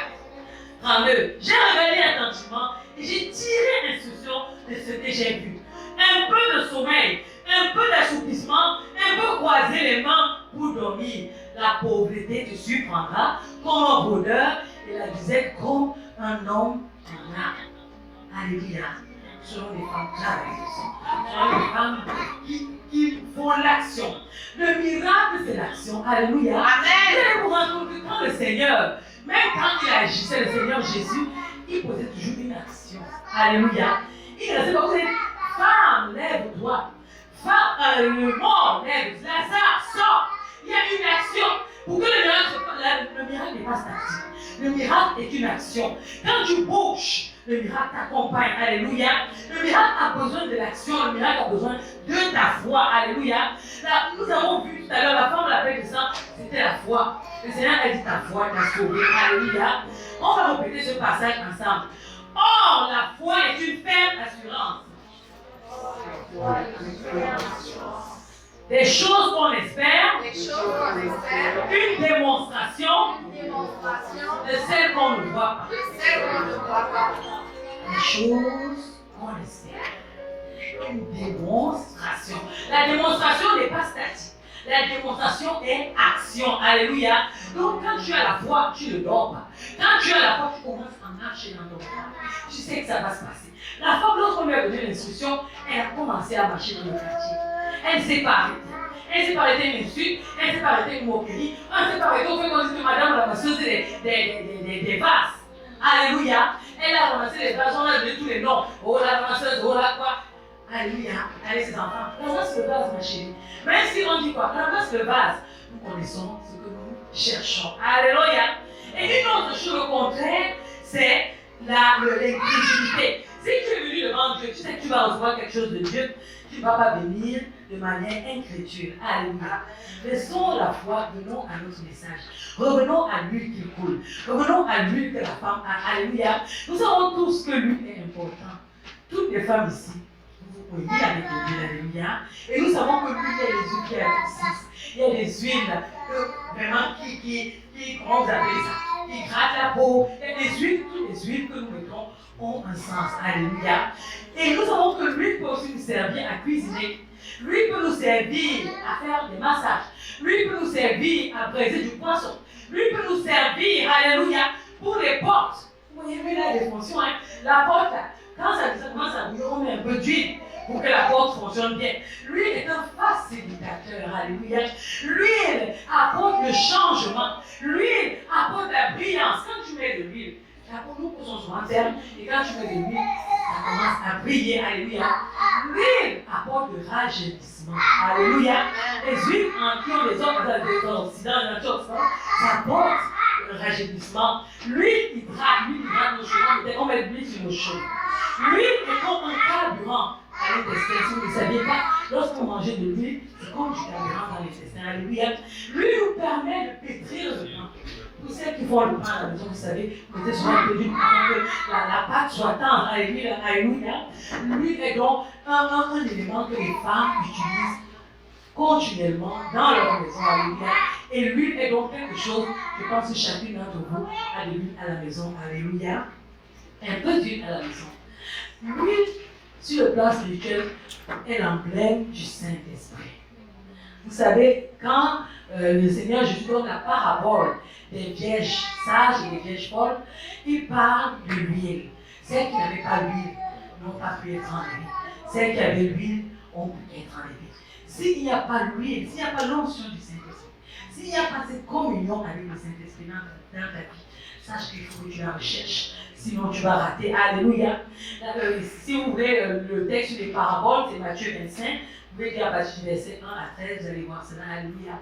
32, j'ai regardé attentivement et j'ai tiré l'instruction de ce que j'ai vu. Un peu de sommeil, un peu d'assoupissement, un peu croiser les mains pour dormir. La pauvreté te surprendra comme un rôdeur et la disette comme un homme en âme. Alléluia. Selon les femmes travailleuses, selon les femmes qui font l'action. Le miracle, c'est l'action. Alléluia. Amen. Vous allez vous rendre compte que quand le Seigneur, même quand il agissait, le Seigneur Jésus, il posait toujours une action. Alléluia. Il ne restait pas, vous dites, femme, lève-toi. Femme, le mort, lève. Lazare, sort. Il y a une action. Pour que le miracle n'est pas statique. Le miracle est une action. Quand tu bouges, le miracle t'accompagne. Alléluia. Le miracle a besoin de l'action, le miracle a besoin de ta foi. Alléluia. Là, nous avons vu tout à l'heure, la femme l'appelle de ça, c'était la foi. Le Seigneur a dit ta foi t'a sauvé. Alléluia. On va répéter ce passage ensemble. Or, la foi est une ferme assurance. Des choses qu'on espère, une démonstration de celles qu'on ne voit pas. Des choses qu'on espère, une démonstration. La démonstration n'est pas statique. La démonstration est action. Alléluia. Donc quand tu as la foi, tu ne dors pas. Quand tu as la foi, tu commences à marcher dans ton corps. Tu sais que ça va se passer. La femme, lorsqu'on lui a donné l'instruction, elle a commencé à marcher dans le quartier. Elle ne s'est pas arrêtée. Elle ne s'est pas arrêtée une insulte, elle ne s'est pas arrêtée une moquerie. Elle ne s'est pas arrêtée au fait qu'on dit que madame la masseuse des vases. Alléluia. Elle a ramassé les vases, on a donné tous les noms. Oh la ramasseuse, oh la quoi. Alléluia. Allez ses enfants, ramasse le vase ma chérie. Même si on dit quoi, ramasse le vase. Nous connaissons ce que nous cherchons. Alléluia. Et une autre chose au contraire, c'est l'incrédulité. Si tu es venu devant Dieu, tu sais que tu vas recevoir quelque chose de Dieu, tu ne vas pas venir de manière incrédule. Alléluia. Laissons la foi, venons à notre message. Revenons à l'huile qui coule. Revenons à l'huile que la femme a. Alléluia. Nous savons tous que l'huile est important. Toutes les femmes ici, vous voyez avec l'huile. Alléluia. Et nous savons que l'huile, il y a des huiles qui aboutissent. Il y a des huiles vraiment comment vous appelez ça, qui grattent la peau. Il y a des huiles, toutes les huiles que nous mettons ont un sens. Alléluia. Et nous savons que l'huile peut aussi nous servir à cuisiner. L'huile peut nous servir à faire des massages. L'huile peut nous servir à braiser du poisson. L'huile peut nous servir, alléluia, pour les portes. Vous voyez, l'huile a des fonctions. Hein? La porte, quand ça commence à bouillir, on met un peu d'huile pour que la porte fonctionne bien. L'huile est un facilitateur, alléluia. L'huile apporte le changement. L'huile apporte la brillance. Quand tu mets de l'huile, la peau nous posons souvent terme, et quand tu mets de l'huile, ça commence à briller, alléluia. L'huile apporte le rajeunissement, alléluia. Les huiles qui ont des antioxydants, ça apporte le rajeunissement. L'huile hydrate nos cheveux, on met de l'huile sur nos cheveux. L'huile est comme un carburant à l'intestin. Si vous ne saviez pas, lorsqu'on mangeait de l'huile, c'est comme du carburant dans l'intestin, alléluia. L'huile nous permet de pétrir le pain. Pour celles qui font le pain à la maison, vous savez, vous êtes souvent pétri pour que la pâte soit tendre, alléluia. L'huile est donc un élément que les femmes utilisent continuellement dans leur maison, alléluia. Et l'huile est donc quelque chose, je pense que chacune d'entre vous a de l'huile à la maison, alléluia. Un peu d'huile à la maison. L'huile, sur le plan spirituel, est l'emblème du Saint-Esprit. Vous savez, quand le Seigneur Jésus donne la parabole des vierges sages et des vierges folles, il parle de l'huile. Celles qui n'avaient pas l'huile n'ont pas pu être enlevées. Celles qui avaient l'huile ont pu être enlevées. S'il n'y a pas l'huile, s'il n'y a pas l'onction du Saint-Esprit, s'il n'y a pas cette communion avec le Saint-Esprit dans ta vie, sache qu'il faut que tu la recherches. Sinon tu vas rater. Alléluia. Si vous voulez le texte sur les paraboles, c'est Matthieu 25. Vous pouvez lire à partir du verset 1 à 13, vous allez voir cela. Alléluia.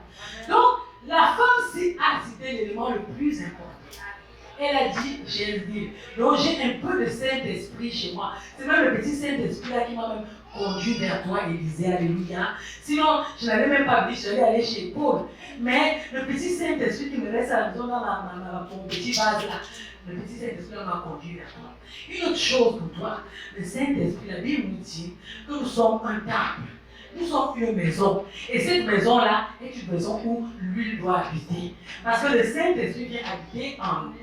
Donc, la femme a cité l'élément le plus important. Elle a dit, j'ai l'huile. Donc, j'ai un peu de Saint-Esprit chez moi. C'est même le petit Saint-Esprit là qui m'a même conduit vers toi, Élisée. Alléluia. Sinon, je n'avais même pas dit, je devais aller chez Paul. Mais le petit Saint-Esprit qui me laisse à la maison dans mon petit vase là, le petit Saint-Esprit m'a conduit vers toi. Une autre chose pour toi, le Saint-Esprit, la Bible nous dit que nous sommes un temple. Nous sommes une maison. Et cette maison-là est une maison où l'huile doit habiter. Parce que le Saint-Esprit vient habiter en nous.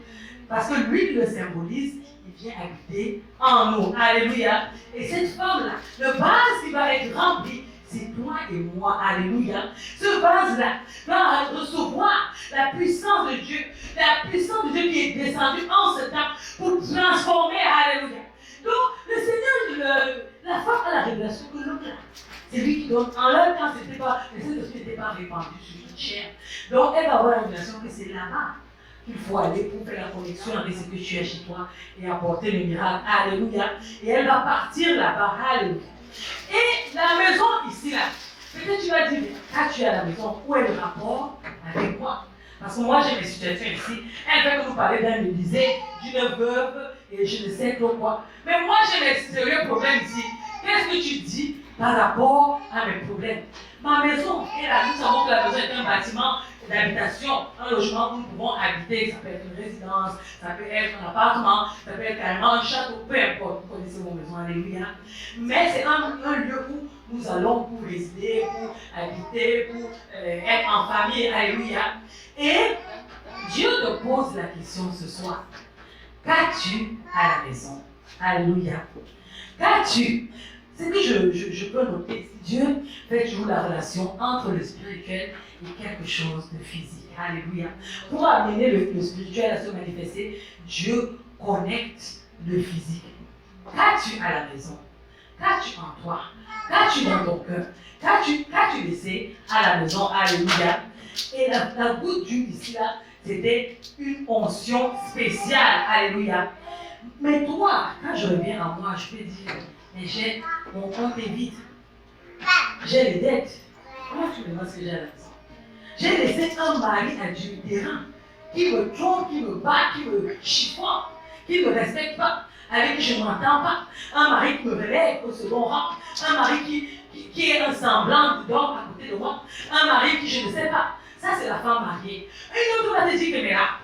Parce que l'huile le symbolise, il vient habiter en nous. Alléluia. Et cette femme-là, le vase qui va être rempli, c'est toi et moi. Alléluia. Ce vase-là va recevoir la puissance de Dieu. La puissance de Dieu qui est descendue en ce temps pour transformer. Alléluia. Donc, le Seigneur, la femme a la révélation que l'homme là. C'est lui qui donne. En leur temps, le Saint-Esprit n'était pas répandu sur toute chair. Donc, elle va avoir la révélation que c'est là-bas qu'il faut aller pour faire la connexion avec ce que tu as chez toi et apporter le miracle. Alléluia. Et elle va partir là-bas. Alléluia. Et la maison ici, là, peut-être tu vas dire, quand tu es à la maison, où est le rapport avec moi? Parce que moi, j'ai mes situations ici. Elle fait que nous parler d'un Élysée, d'une veuve et je ne sais trop quoi. Mais moi, j'ai mes sérieux problèmes ici. Qu'est-ce que tu dis par rapport à mes problèmes? Ma maison est là. Nous savons que la maison est un bâtiment d'habitation, un logement où nous pouvons habiter. Ça peut être une résidence, ça peut être un appartement, ça peut être carrément un château, peu importe. Vous connaissez vos maisons, alléluia. Mais c'est un lieu où nous allons pour résider, pour habiter, pour être en famille, alléluia. Et Dieu te pose la question ce soir. Qu'as-tu à la maison? Alléluia. Qu'as-tu? C'est que je peux noter, Dieu fait toujours la relation entre le spirituel et quelque chose de physique. Alléluia. Pour amener le spirituel à se manifester, Dieu connecte le physique. Qu'as-tu à la maison? Qu'as-tu en toi? Qu'as-tu dans ton cœur? Qu'as-tu laissé à la maison? Alléluia. Et la goutte d'huile ici, là, c'était une onction spéciale. Alléluia. Mais toi, quand je reviens à moi, je peux dire, mais j'ai mon compte est vide. J'ai les dettes. Comment tu me demandes ce que j'ai à la maison? J'ai laissé un mari adultérant qui me trompe, qui me bat, qui me chiffonne, qui ne me respecte pas, avec qui je ne m'entends pas. Un mari qui me relève au second rang. Un mari qui est un semblant d'homme à côté de moi. Un mari qui je ne sais pas. Ça, c'est la femme mariée. Et une autre va te dire que, mais là,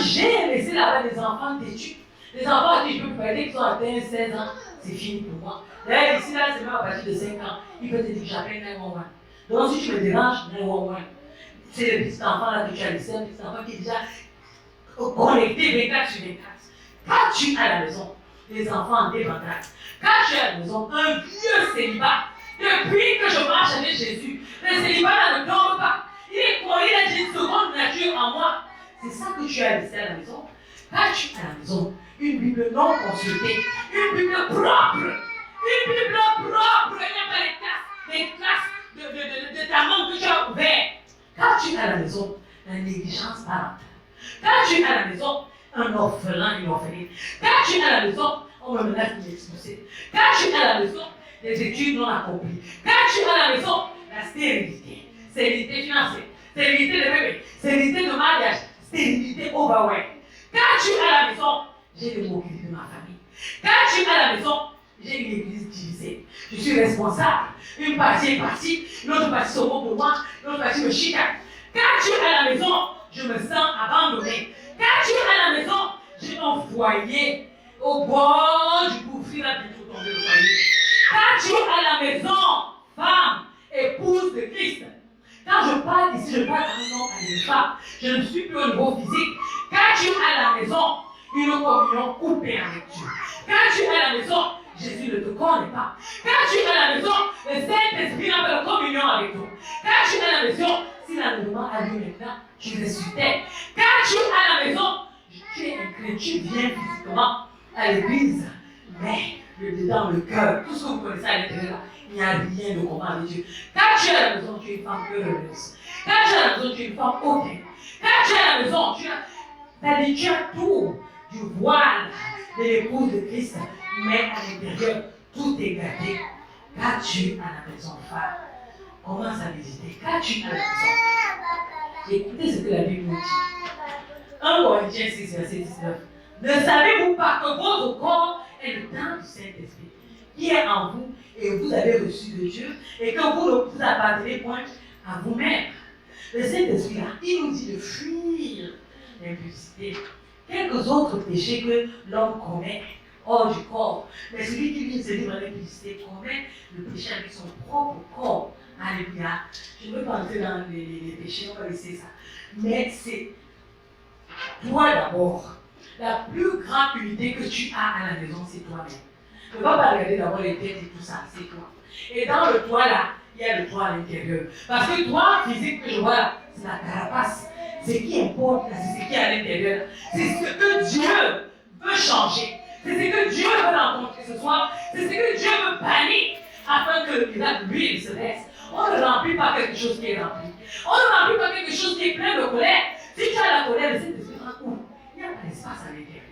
j'ai laissé là-bas des enfants têtus. Les enfants à qui je peux parler, qui sont atteints 16 ans, c'est fini pour moi. D'ailleurs, ici, là, c'est même à partir de 5 ans. Il peut te dire que j'appelle 911. Donc, si tu me déranges, 911. C'est le petit enfant là que tu as laissé, un petit enfant qui est déjà connecté 24 sur 24. Quand tu es à la maison, les enfants en débandade. Quand tu es à la maison, un vieux célibat, depuis que je marche avec Jésus, le célibat là ne tombe pas. Il est collé, il a une seconde nature en moi. C'est ça que tu as laissé à la maison. Quand tu es à la maison, une Bible non consultée, une Bible propre, il n'y a pas les classes de ta main que tu as ouvert. Quand tu es à la maison, la négligence parentale. Quand tu es à la maison, un orphelin, une orpheline. Quand tu es à la maison, on me menace de m'expulser. Quand tu es à la maison, les études non accomplies. Quand tu es à la maison, la stérilité. Stérilité financière, stérilité de bébé, stérilité de mariage, stérilité overwhelm. Quand tu es à la maison, j'ai le mot de ma famille. Quand tu es à la maison, j'ai une église divisée. Je suis responsable. Une partie est partie, l'autre partie se moque de moi, l'autre partie me chicane. Quand tu es à la maison, je me sens abandonné. Quand tu es à la maison, j'ai un foyer au bord du gouffre, là, bientôt tomber le foyer. Quand tu es à la maison, femme, épouse de Christ. Quand je parle ici, je parle à un homme, à une femme. Je ne suis plus au niveau physique. Quand tu es à la maison, une communion coupée avec Dieu. Quand tu es à la maison, Jésus ne te connaît pas. Quand tu es à la maison, le Saint-Esprit n'a pas de communion avec toi. Quand tu es à la maison, si l'enlèvement a lieu maintenant, tu restes sur terre. Quand tu es à la maison, tu es un chrétien, tu viens physiquement à l'église, mais le dedans, le cœur, tout ce que vous connaissez à l'intérieur, il n'y a rien de commun avec Dieu. Quand tu es à la maison, tu es une femme heureuse. Quand tu es à la maison, tu es une femme hautaine. Quand tu es à la maison, tu as tout du voile de l'épouse de Christ, mais à l'intérieur, tout est gâté. Quand tu es à la maison, femme, commence à méditer. Quand tu es à la maison, écoutez ce que la Bible nous dit. 1 Corinthiens 6, verset 19. Ne savez-vous pas que votre corps est le temple du Saint-Esprit qui est en vous et vous avez reçu de Dieu et que vous ne vous appartenez point à vous-même? Le Saint-Esprit, là, il nous dit de fuir l'impudicité, quelques autres péchés que l'homme commet hors du corps. Mais celui qui vient se livre à l'impudicité commet le péché avec son propre corps. Alléluia. Je ne veux pas entrer dans les péchés, on va laisser ça. Mais c'est toi d'abord. La plus grande unité que tu as à la maison, c'est toi-même. Ne va pas regarder d'abord les têtes et tout ça, c'est toi. Et dans le toi là, il y a le toi à l'intérieur. Parce que toi, physique que je vois là, c'est la carapace. Ce qui importe, c'est ce qui est à l'intérieur. C'est ce que Dieu veut changer. C'est ce que Dieu veut rencontrer ce soir. C'est ce que Dieu veut bannir afin que l'huile se laisse. On ne remplit pas quelque chose qui est rempli. On ne remplit pas quelque chose qui est plein de colère. Si tu as la colère, le Saint-Esprit où il n'y a pas d'espace à l'intérieur.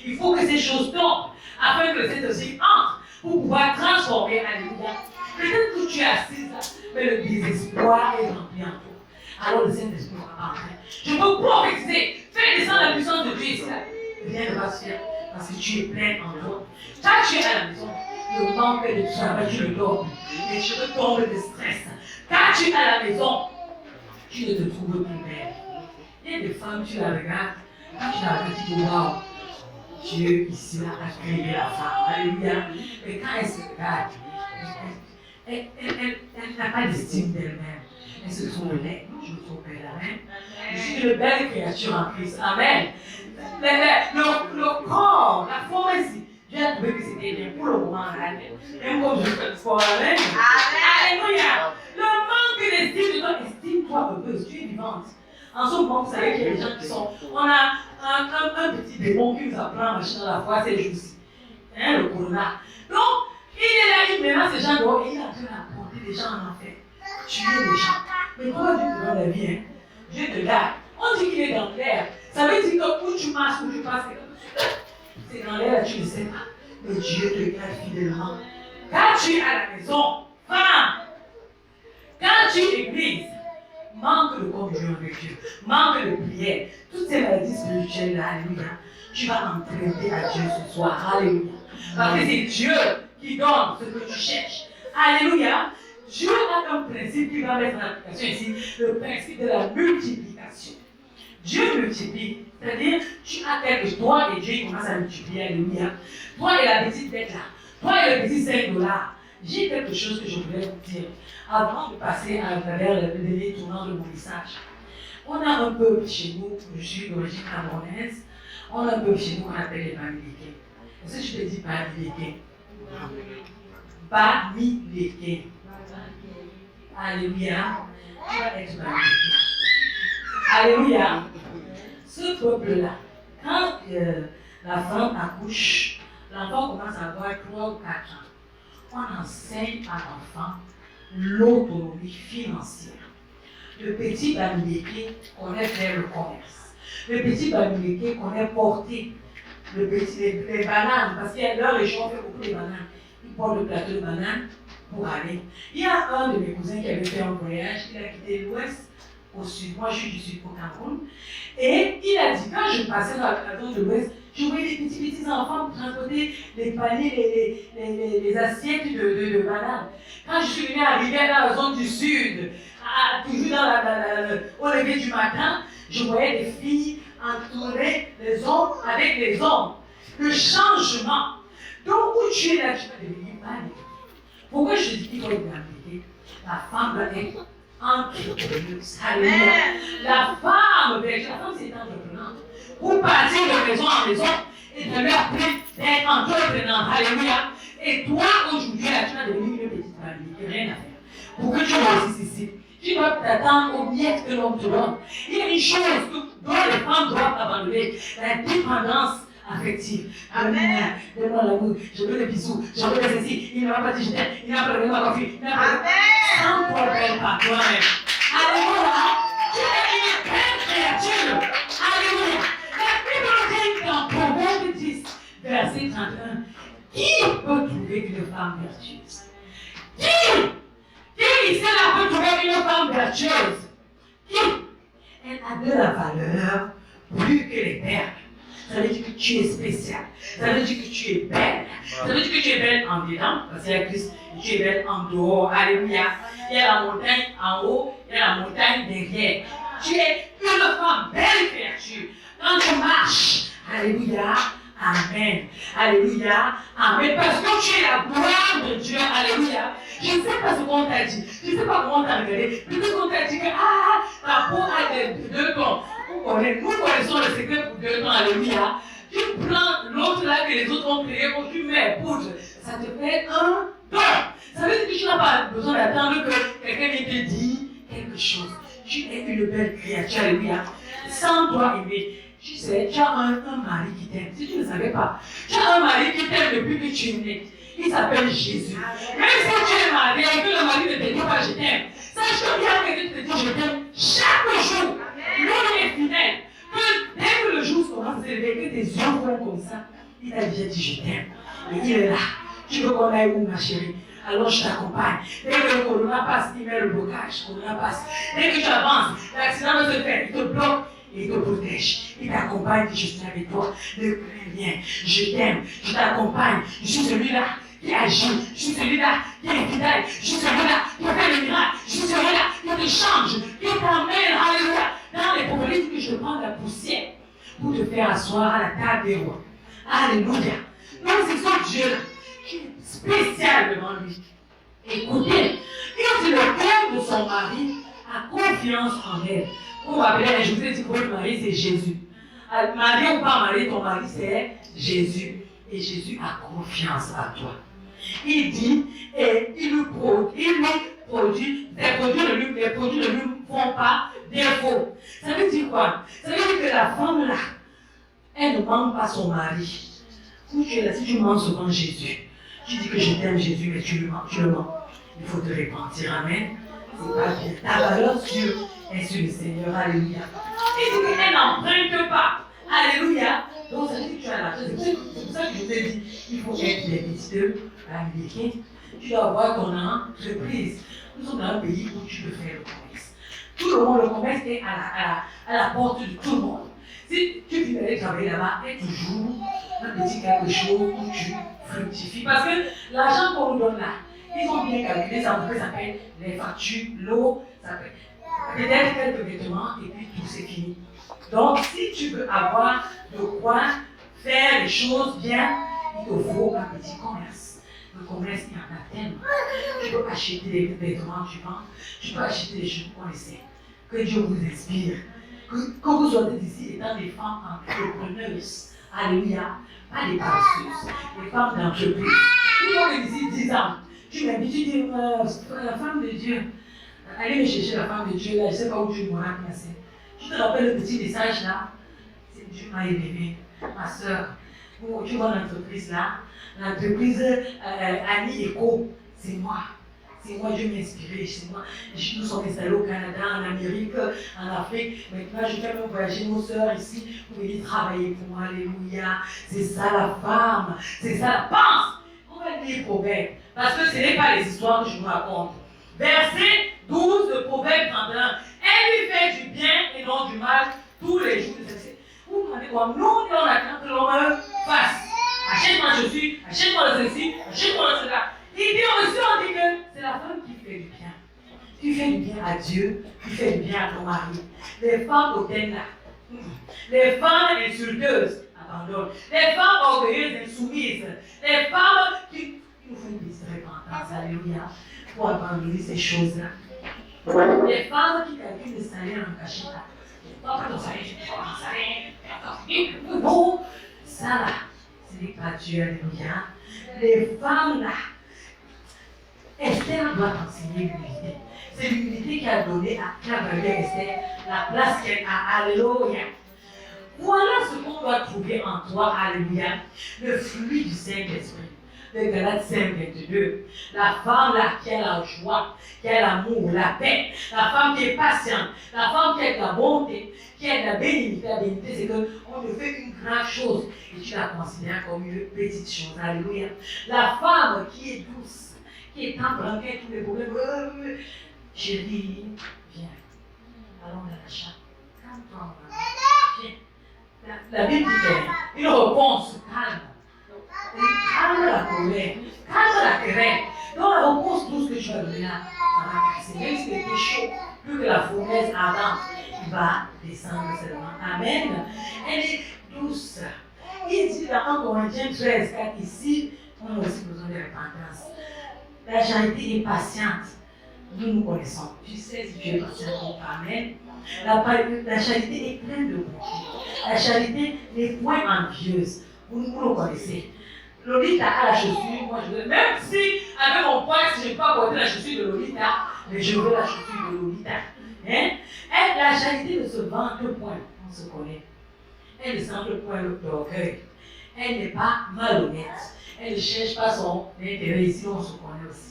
Il faut que ces choses tombent afin que le Saint-Esprit entre pour pouvoir transformer. Alléluia. Peut-être que tu es assise là, mais le désespoir est rempli en toi. Alors le Saint-Esprit va entrer. Je peux prophétiser, faire descendre la puissance de Dieu ici là. Rien ne va se faire parce que tu es le manque de travail, tu le dors. Les cheveux tombent de stress. Quand tu es à la maison, tu ne te trouves plus belle. Il y a des femmes, tu la regardes, quand tu la regardes, tu te dis waouh, Dieu ici a créé la femme. Alléluia. Mais quand elle se regarde, elle n'a pas d'estime d'elle-même. Elle se trouve laide. Je me trouve belle. Amen. Je suis une belle créature en Christ. Amen. Le corps, la forme ici, j'ai trouvé que c'était bien pour le moment. Même comme je fais le sport. Amen. Alléluia. Le manque d'estime de toi, estime-toi heureuse. Tu es vivante. En ce moment, vous savez qu'il y a des gens qui sont. On a un petit démon qui nous apprend à marcher dans la foi ces jours-ci. Hein, le corona. Donc, il est là, il met ces gens dehors et il est en train d'apporter des gens en enfer. Tuer les gens. Mais comment Dieu te donne la vie, hein? Dieu te garde. On dit qu'il est dans l'air. Ça veut dire que où tu marches, où tu passes, c'est dans l'air, tu ne sais pas. Mais Dieu te garde fidèlement. Quand tu es à la maison, femme, quand tu es église, manque de communion avec Dieu, manque de prière, toutes ces maladies spirituelles là, alléluia, tu vas emprunter à Dieu ce soir, alléluia. Parce que c'est Dieu qui donne ce que tu cherches, alléluia. Dieu a un principe qui va mettre en application ici, le principe de la multiplication. Dieu multiplie, c'est-à-dire tu as quelque toi et Dieu commence à multiplier, alléluia. Toi et la petite bête là, toi et le petit $5. J'ai quelque chose que je voulais vous dire avant de passer à travers le dernier tournant de mon message. On a un peuple chez nous, je suis d'origine camerounaise, on a un peuple chez nous qu'on appelle les Bamileke. Est-ce que je te dis Bamileke? Bamileke. Alléluia. Tu vas être Bamileke. Alléluia. Ce peuple-là, quand la femme accouche, l'enfant commence à avoir 3 ou 4 ans. On enseigne à l'enfant l'autonomie financière. Le petit Bamileke connaît faire le commerce. Le petit Bamileke connaît porter les bananes, parce qu'il y a dans les région, on fait beaucoup de bananes. Il porte le plateau de bananes pour aller. Il y a un de mes cousins qui avait fait un voyage, il a quitté l'ouest au sud. Moi, je suis du sud au Cameroun. Et il a dit, quand je passais dans la zone de l'ouest, je voyais des petits enfants transporter les paniers, les assiettes de bananes. Quand je suis venue arriver dans la zone du sud, toujours au lever du matin, je voyais des filles entourer les hommes avec les hommes. Le changement. Donc, où tu es là, tu vas devenir panique. Pourquoi je dis qu'il faut être appliqué? La femme doit être entrepreneuse. Alléluia. La femme, c'est entreprenante. Pour partir de maison en maison et de lui apprendre d'être entreprenante. Alléluia. Et toi, aujourd'hui, tu vas devenir une petite famille. Il n'y a rien à faire. Pour que tu réussisses ici, tu dois t'attendre aux miettes que l'on te donne. Il y a une chose dont les femmes doivent abandonner, la dépendance affective. Amen. Donne-moi l'amour, je veux des bisous, je veux des ceci. Il ne m'a pas dit je t'aime, il n'a pas donné ma coiffure. Amen. Sans problème par toi-même. Alléluia. Tu es une belle créature. Alléluia. La Bible dit dans Proverbe 10, verset 31, qui peut trouver une femme vertueuse? Qui ici là peut trouver une femme vertueuse? Qui? Elle a de la valeur plus que les perles. Ça veut dire que tu es spécial. Ça veut dire que tu es belle. Ça veut dire que tu es belle en dedans, parce qu'il y a Christ, et tu es belle en dehors. Alléluia. Il y a la montagne en haut, il y a la montagne derrière. Tu es une femme belle créature. Quand tu marches, alléluia. Amen. Alléluia. Amen. Parce que tu es la gloire de Dieu. Alléluia. Je ne sais pas ce qu'on t'a dit. Je ne sais pas comment on t'a regardé. Peut-être qu'on t'a dit que ta peau a des 2 tons. Nous connaissons le secret pour 2 tons. Alléluia. Tu prends l'autre là que les autres ont créé, tu mets poudre. Ça te fait 1 ton. Ça veut dire que tu n'as pas besoin d'attendre que quelqu'un vienne te dire quelque chose. Tu es une belle créature. Alléluia. Sans toi aimer. Tu sais, tu as un mari qui t'aime. Si tu ne savais pas, tu as un mari qui t'aime depuis que tu es né. Il s'appelle Jésus. Même si tu es marié et que le mari ne te dit pas je t'aime, sache qu'il y a quelqu'un qui te dit je t'aime chaque jour. L'homme est fidèle. Que dès que le jour commence à se lever, que tes yeux vont comme ça, il t'a déjà dit je t'aime. Et il est là. Tu veux qu'on aille où, ma chérie? Alors je t'accompagne. Dès que le corona passe, il met le blocage. Corona passe. Dès que tu avances, l'accident va se faire, il te bloque. Il te protège, il t'accompagne, je suis avec toi, ne crains rien, je t'aime, je t'accompagne, je suis celui-là qui agit. Je suis celui-là qui est fidèle. Je suis celui-là qui fait le miracle. Je suis celui-là qui te change, qui t'amène, alléluia, dans les problèmes que je prends la poussière pour te faire asseoir à la table des rois. Alléluia. Donc c'est ce Dieu-là qui est spécial devant lui. Écoutez, il dit le cœur de son mari a confiance en elle. On va appeler, je vous ai dit que votre mari c'est Jésus. Marié ou pas marié, ton mari c'est Jésus. Et Jésus a confiance en toi. Il dit, et il lui produit, les produits ne lui font pas défaut. Ça veut dire quoi? Ça veut dire que la femme là, elle ne manque pas son mari. Où tu es là, si tu mens souvent Jésus, tu dis que je t'aime Jésus, mais tu le mens. Il faut te repentir, amen. C'est pas bien. Ta valeur sûre est sur le Seigneur, alléluia. Et dit qu'elle n'emprunte pas, alléluia. Donc ça veut dire que tu as la chose. C'est pour ça que je te dis, il faut être des méditeurs américains. Tu dois avoir ton entreprise. Nous sommes dans un pays où tu peux faire le commerce. Tout le monde, le commerce est à la porte de tout le monde. Si tu viens d'aller travailler là-bas, il y a toujours un petit quelque chose où tu fructifies. Parce que l'argent qu'on nous donne là, ils ont bien calculé, ça s'appelle les factures, l'eau, ça peut peut-être quelques vêtements et puis tout c'est fini. Donc si tu veux avoir de quoi faire les choses bien, il te faut un petit commerce. Le commerce, il y en a tellement. Tu peux acheter des vêtements, tu vends, tu peux acheter des choses qu'on essaie. Que Dieu vous inspire. Que vous soyez ici étant des femmes entrepreneuses. Alléluia. Pas des paresseuses. Des femmes d'entreprise. Il faut que d'ici 10 ans, tu m'invites, tu dis, la femme de Dieu. Allez me chercher la femme de Dieu là, je ne sais pas où tu m'auras placé. Tu te rappelles le petit message là? C'est Dieu m'a élevé. Ma soeur, tu vois l'entreprise là? L'entreprise Annie Eco, c'est moi. C'est moi, Dieu m'a inspiré, c'est moi. Nous sommes installés au Canada, en Amérique, en Afrique. Maintenant, je fais même voyager nos sœurs ici pour venir travailler pour moi. Alléluia. C'est ça la femme. C'est ça la pense. On va lire Proverbes. Parce que ce n'est pas les histoires que je vous raconte. Verset 12 de Proverbe 31. Elle lui fait du bien et non du mal tous les jours de sa vie. Vous demandez quoi? Nous, on attend que l'on me fasse. Achète-moi ceci, achète-moi ceci, achète-moi cela. Et puis aussi, on dit que c'est la femme qui fait du bien. Tu fais du bien à Dieu, tu fais du bien à ton mari. Les femmes hautaines là, les femmes insulteuses, abandonnent. Les femmes orgueilleuses, insoumises. Les femmes qui nous font une petite repentance, alléluia, pour abandonner ces choses-là. Les femmes qui calculent le salaire en cachette là. Pas ton salaire, je prends mon salaire. Non, ça là, ce n'est pas Dieu, alléluia. Les femmes là, Esther doit enseigner l'humilité. C'est l'humilité qui a donné à Esther la place qu'elle a. Alléluia. Voilà ce qu'on doit trouver en toi. Alléluia. Le fruit du Saint-Esprit. Le Galates 5, 22. La femme là qui a la joie, qui a l'amour, la paix. La femme qui est patiente. La femme qui a de la bonté, qui a de la bénignité. La bénignité, c'est qu'on te fait une grande chose et tu la considères comme une petite chose. Alléluia. La femme qui est douce, qui est temporaire, qui a tous les problèmes. Chérie, viens. Allons dans la chambre. Calme-toi. Viens. La Bible dit une réponse calme. Calme la colère. Calme la querelle. Donc la réponse douce que tu vas donner là, ça va passer. Même si c'était chaud, plus que la fournaise ardente, il va descendre seulement. Amen. Elle est douce. Il dit dans 1 Corinthiens 13, 4 ici, on a aussi besoin de repentance. La charité est patiente. Nous connaissons. Tu sais si tu es patient ou pas. Amen. La charité est pleine de bonté. La charité n'est point envieuse. Vous le connaissez. Lolita a la chaussure. Moi, je veux. Même si, avec mon poids, si je ne peux pas porter la chaussure de Lolita, mais je veux la chaussure de Lolita. Hein? La charité ne se vante point. On se connaît. Elle ne sent point l'orgueil. Elle n'est pas malhonnête. Elle ne cherche pas son intérêt. Ici, on se connaît aussi.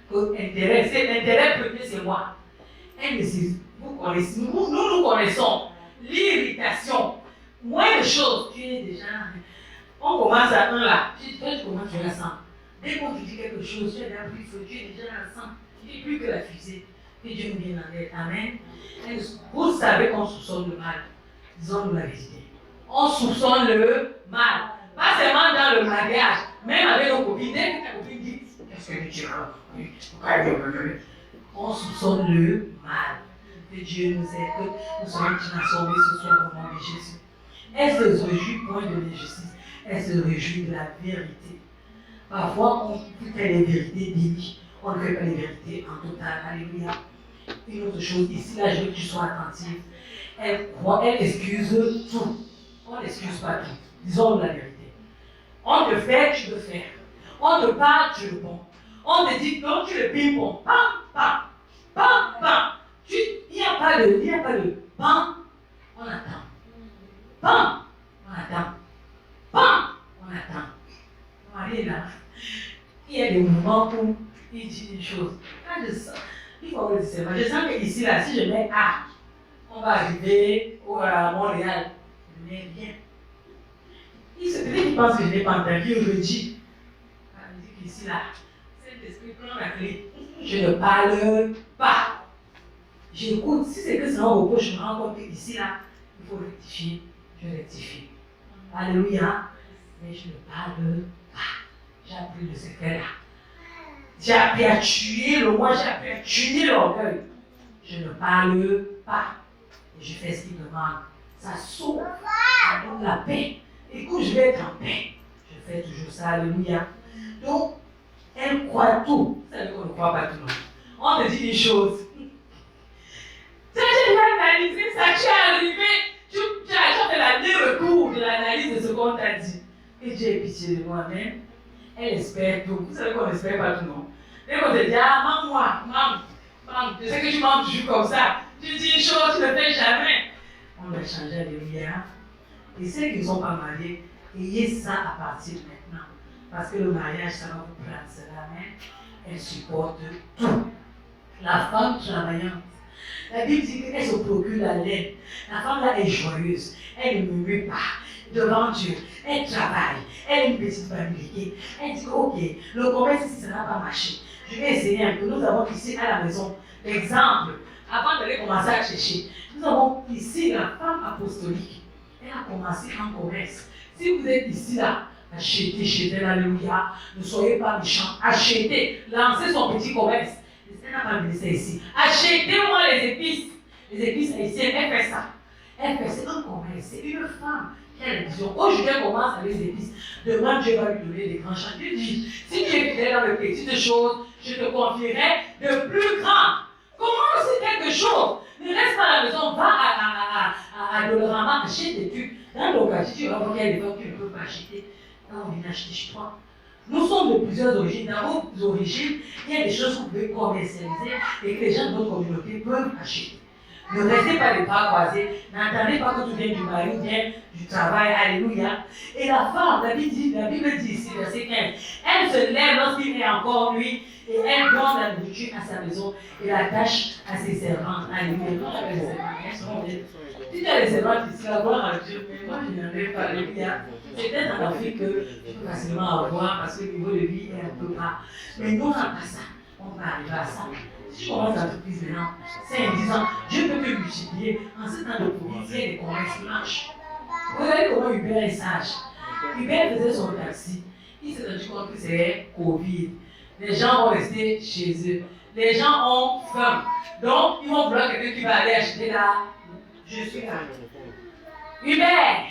L'intérêt premier, c'est moi. Elle ne sait, vous connaissez, nous connaissons l'irritation. Moins de choses, tu es déjà. On commence à un là. Tu commences, tu la sens. Dès qu'on te dit quelque chose, tu es déjà plus feu, tu es déjà dans le sang. Tu n'es plus que la fusée. Que Dieu nous vienne en aide. Amen. Et vous savez qu'on soupçonne le mal. Disons-nous la vérité. On soupçonne le mal. Pas seulement dans le mariage, Même avec nos copines, dès que ta copine dit qu'est-ce que tu diras? On soupçonne le mal. Que Dieu nous aide, que nous soyons transformés ce soir au nom de Jésus. Elle se réjouit point de l'injustice, elle se réjouit de la vérité. Parfois, on fait les vérités dites, on ne fait pas les vérités en total. Alléluia. Une autre chose, ici, là, je veux que tu sois attentif. Elle croit, elle excuse tout. On n'excuse pas tout. Disons la vérité. On te fait, tu le fais. On te parle, tu le bon. On te dit non, tu le ping-pong. Pam, pam, pam, pam. Il n'y a pas de pam, on attend. Pam, on attend. Pam, on attend. Marie là, il y a des moments où il dit une chose. Quand je sens, il faut avoir le discernement. Je sens qu'ici, là, si je mets A, on va arriver à Montréal. Je ne mets rien. Peut-être qu'il pense que je n'ai pas entendu, il redit. Il dit qu'ici, là, cet esprit prend la clé. Je ne parle pas. J'écoute. Si c'est que c'est un repos, je me rends compte qu'ici, là, il faut rectifier. Je rectifie. Alléluia. Mais je ne parle pas. J'ai appris le secret là. J'ai appris à tuer le moi, j'ai appris à tuer l'orgueil. Je ne parle pas. Et je fais ce qu'il demande. Ça sauve. Ça donne la paix. Écoute, je vais être en paix. Je fais toujours ça. Alléluia. Donc, elle croit tout. Vous savez qu'on ne croit pas tout. On te dit des choses. Tu as analysé ça, tu es arrivé. Tu as fait l'aller-retour de l'analyse de ce qu'on t'a dit. Et Dieu ait pitié de moi-même. Elle espère tout. Vous savez qu'on n'espère pas tout, non? Dès qu'on te dit, ah, maman, je sais que tu manges toujours comme ça. Tu dis une chose, tu ne le fais jamais. On va changer, alléluia. Et ceux qui ne sont pas mariés, ayez ça à partir de maintenant. Parce que le mariage, ça va vous prendre cela, mais elle supporte tout. La femme travaillante. La Bible dit qu'elle se procure la laine. La femme là est joyeuse. Elle ne murmure pas devant Dieu. Elle travaille. Elle est une petite famille. Elle dit ok, le commerce ici, ça n'a pas marché. Je vais essayer un peu. Nous avons ici à la maison l'exemple. Avant d'aller commencer à chercher, nous avons ici la femme apostolique. Elle a commencé en commerce. Si vous êtes ici là, achetez chez elle, alléluia. Ne soyez pas méchants. Achetez. Lancez son petit commerce. Elle n'a pas mis ça ici. Achetez-moi les épices. Les épices haïtiennes, elle fait ça. Elle fait ça. Un commerce. C'est une femme qui a la vision. Aujourd'hui, elle commence avec les épices. Demain, Dieu va lui donner des grands champs. Dieu dit, si tu es fidèle dans les petites choses, je te confierai de plus grands. Commence quelque chose. Ne reste pas à la maison. Va à Dolorama, achète des trucs. Dans le cas, si tu vas voir qu'il y a des gens que tu ne peux pas acheter, là, on vient acheter chez toi. Nous sommes de plusieurs origines. Dans vos origines, il y a des choses que vous pouvez commercialiser et que les gens de votre communauté peuvent acheter. Ne restez pas les bras croisés. N'attendez pas que tu viennes du mari ou bien du travail. Alléluia. Et la femme, la Bible dit ici, verset 15, elle se lève lorsqu'il est encore nuit et elle donne la nourriture à sa maison et la tâche à ses servantes. Alléluia. Si tu as les servantes ici, la gloire à Dieu, mais moi je n'en ai pas. Alléluia. C'est peut-être en Afrique que tu peux facilement avoir parce que le niveau de vie est un peu bas. Mais nous, on n'a pas ça. On va arriver à ça. Si tu commences l'entreprise maintenant, 5-10 ans, Dieu peut te multiplier. En ce temps de Covid, il y a des commerces qui marchent. Regardez comment Hubert est sage. Hubert faisait son taxi. Il s'est rendu compte que c'est Covid. Les gens vont rester chez eux. Les gens ont faim. Donc, ils vont vouloir quelqu'un qui va aller acheter là. Je suis là. Hubert,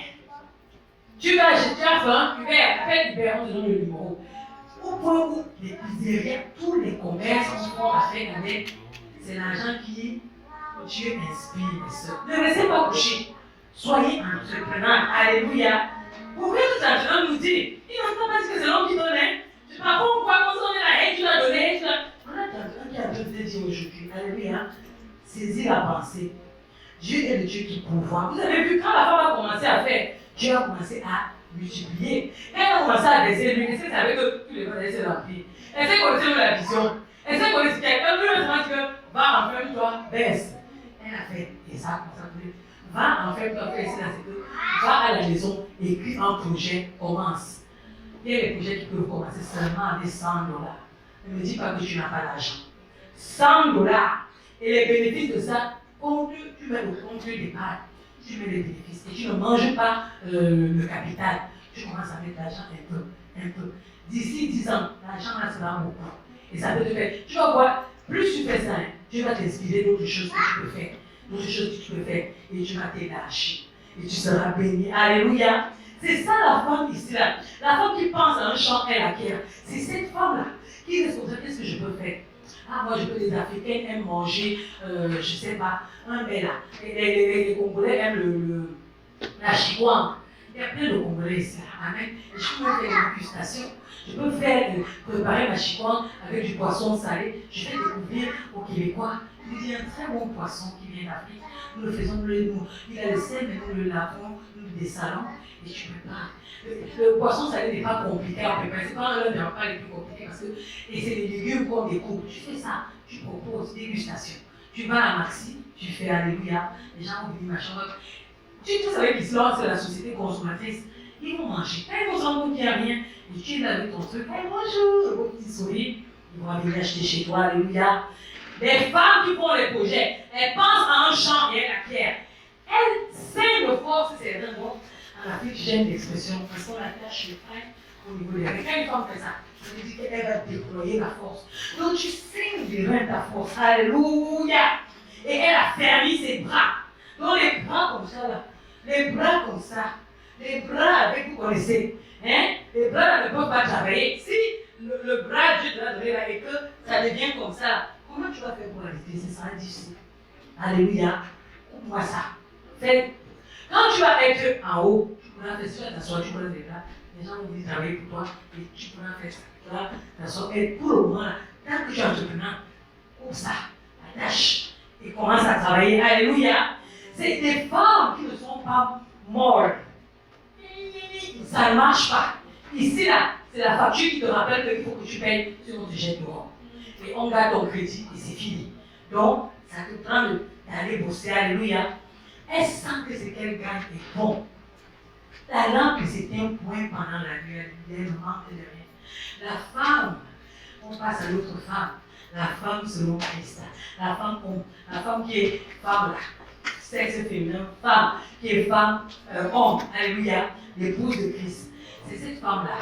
tu vas acheter, tu as faim. Hubert, appelle Hubert, on te donne le numéro. Au point où les pizzerias, tous les commerces qui font affaire avec, c'est l'argent qui Dieu inspire mes soeurs. Ne restez pas couchés. Soyez entrepreneurs. Alléluia. Pourquoi tout entrepreneur nous dit, il n'entend pas ce que c'est l'homme qui donne. Je ne sais pas pourquoi, quand on est là, et tu l'as donné, tu l'as. On a quelqu'un qui a besoin de dire aujourd'hui. Alléluia. Saisis la pensée. Dieu est le Dieu qui pourvoit. Vous avez vu, quand la femme a commencé à faire, Dieu a commencé à multiplier. Elle a commencé à descendre, mais qu'est-ce que ça veut que tous les gens laissent l'empire? Elle sait connaître la vision. Elle sait connaître quelqu'un, plus maintenant que va enferme-toi, baisse. Elle a fait, et ça a commencé à va enferme-toi, fais ici, va à la maison, écris un projet, commence. Il y a des projets qui peuvent commencer seulement avec $100. Ne me dis pas que tu n'as pas d'argent. $100. Et les bénéfices de ça, tu mets le compte d'épargne. Tu mets les bénéfices et tu ne manges pas le capital. Tu commences à mettre l'argent un peu. d'ici 10 ans, l'argent là sera beaucoup. Et ça peut te faire. Tu vas voir, plus tu fais ça, tu vas t'inspirer d'autres choses que tu peux faire. D'autres choses que tu peux faire. Et tu vas t'élargir. Et tu seras béni. Alléluia. C'est ça la femme ici là. La femme qui pense à un champ, elle acquiert. C'est cette femme-là qui est responsable. Qu'est-ce que je peux faire? Ah, moi, je peux, les Africains aiment manger, je sais pas, un mets là. Les Congolais aiment la chihuahua. Il y a plein de Congolais ici. Amen. Et je peux faire des dégustations. Je peux préparer ma chihuahua avec du poisson salé. Je vais découvrir aux Québécois. Il y a un très bon poisson qui vient d'Afrique. Nous le faisons, il a le sel, mais nous le lavons, nous le dessalons. Et tu prépares. Le poisson salé n'est pas compliqué à préparer. C'est pas l'un des repas les plus compliqués parce que et c'est des légumes qu'on découpe. Tu fais ça, tu proposes dégustation. Tu vas à Maxi, tu fais Alléluia. Les gens vont venir machin. Tu savais qu'Islam, c'est la société consommatrice. Ils vont manger. Quand ils vont se rendre compte qu'il n'y a rien, et tu es là avec ton truc, hey, bonjour, le beau petit sourire, ils vont venir acheter chez toi, Alléluia. Les femmes qui font les projets, elles pensent à un champ et elles acquièrent. Elles saignent de force, c'est vrai, bon. En Afrique, j'aime l'expression, parce qu'on attache le frein au niveau des reins. Quand une femme fait ça, ça veut dire qu'elle va déployer la force. Donc tu saignes des reins ta force, Alléluia. Et elle a fermé ses bras. Donc les bras comme ça, là, les bras comme ça, les bras avec, vous connaissez, hein? Les bras là, ne peuvent pas travailler. Si le bras, Dieu te l'a donné là et que ça devient comme ça, comment tu vas faire pour arrêter? Ce sera difficile. Alléluia. Coupe-moi ça. Fais. Quand tu vas être en haut, tu pourras faire ça, t'asseoir, tu pourras faire là. Les gens vont venir travailler pour toi et tu pourras faire ça. Tu pourras t'asseoir. Et pour le moment, là, tant que tu es entrepreneur, coupe ça, attache et commence à travailler. Alléluia. C'est des femmes qui ne sont pas mortes. Ça ne marche pas. Ici, là, c'est la facture qui te rappelle qu'il faut que tu payes sur ton jet dehors. Et on garde ton crédit et c'est fini. Donc, ça te prend d'aller bosser. Alléluia. Elle sent que ce qu'elle gagne est bon. La lampe s'éteint point pendant la nuit. Elle ne manque de rien. La femme, on passe à l'autre femme. La femme selon Christ. La femme qui est femme là. Sexe féminin, femme qui est femme, homme, alléluia, l'épouse de Christ. C'est cette femme-là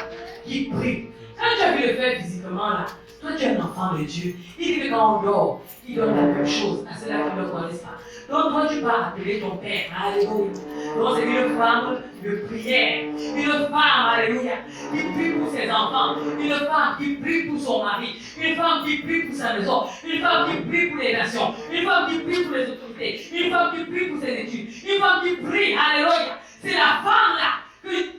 qui prie. Quand tu as vu le faire physiquement là, toi tu es un enfant de Dieu. Il dit que quand on dort, il donne la même chose à ceux-là qui ne le connaissent pas. Donc toi tu vas appeler ton père, alléluia. Donc c'est une femme de prière, une femme, alléluia, qui prie pour ses enfants, une femme qui prie pour son mari, une femme qui prie pour sa maison, une femme qui prie pour les nations, une femme qui prie pour les autorités, une femme qui prie pour ses études, une femme qui prie, alléluia. C'est la femme là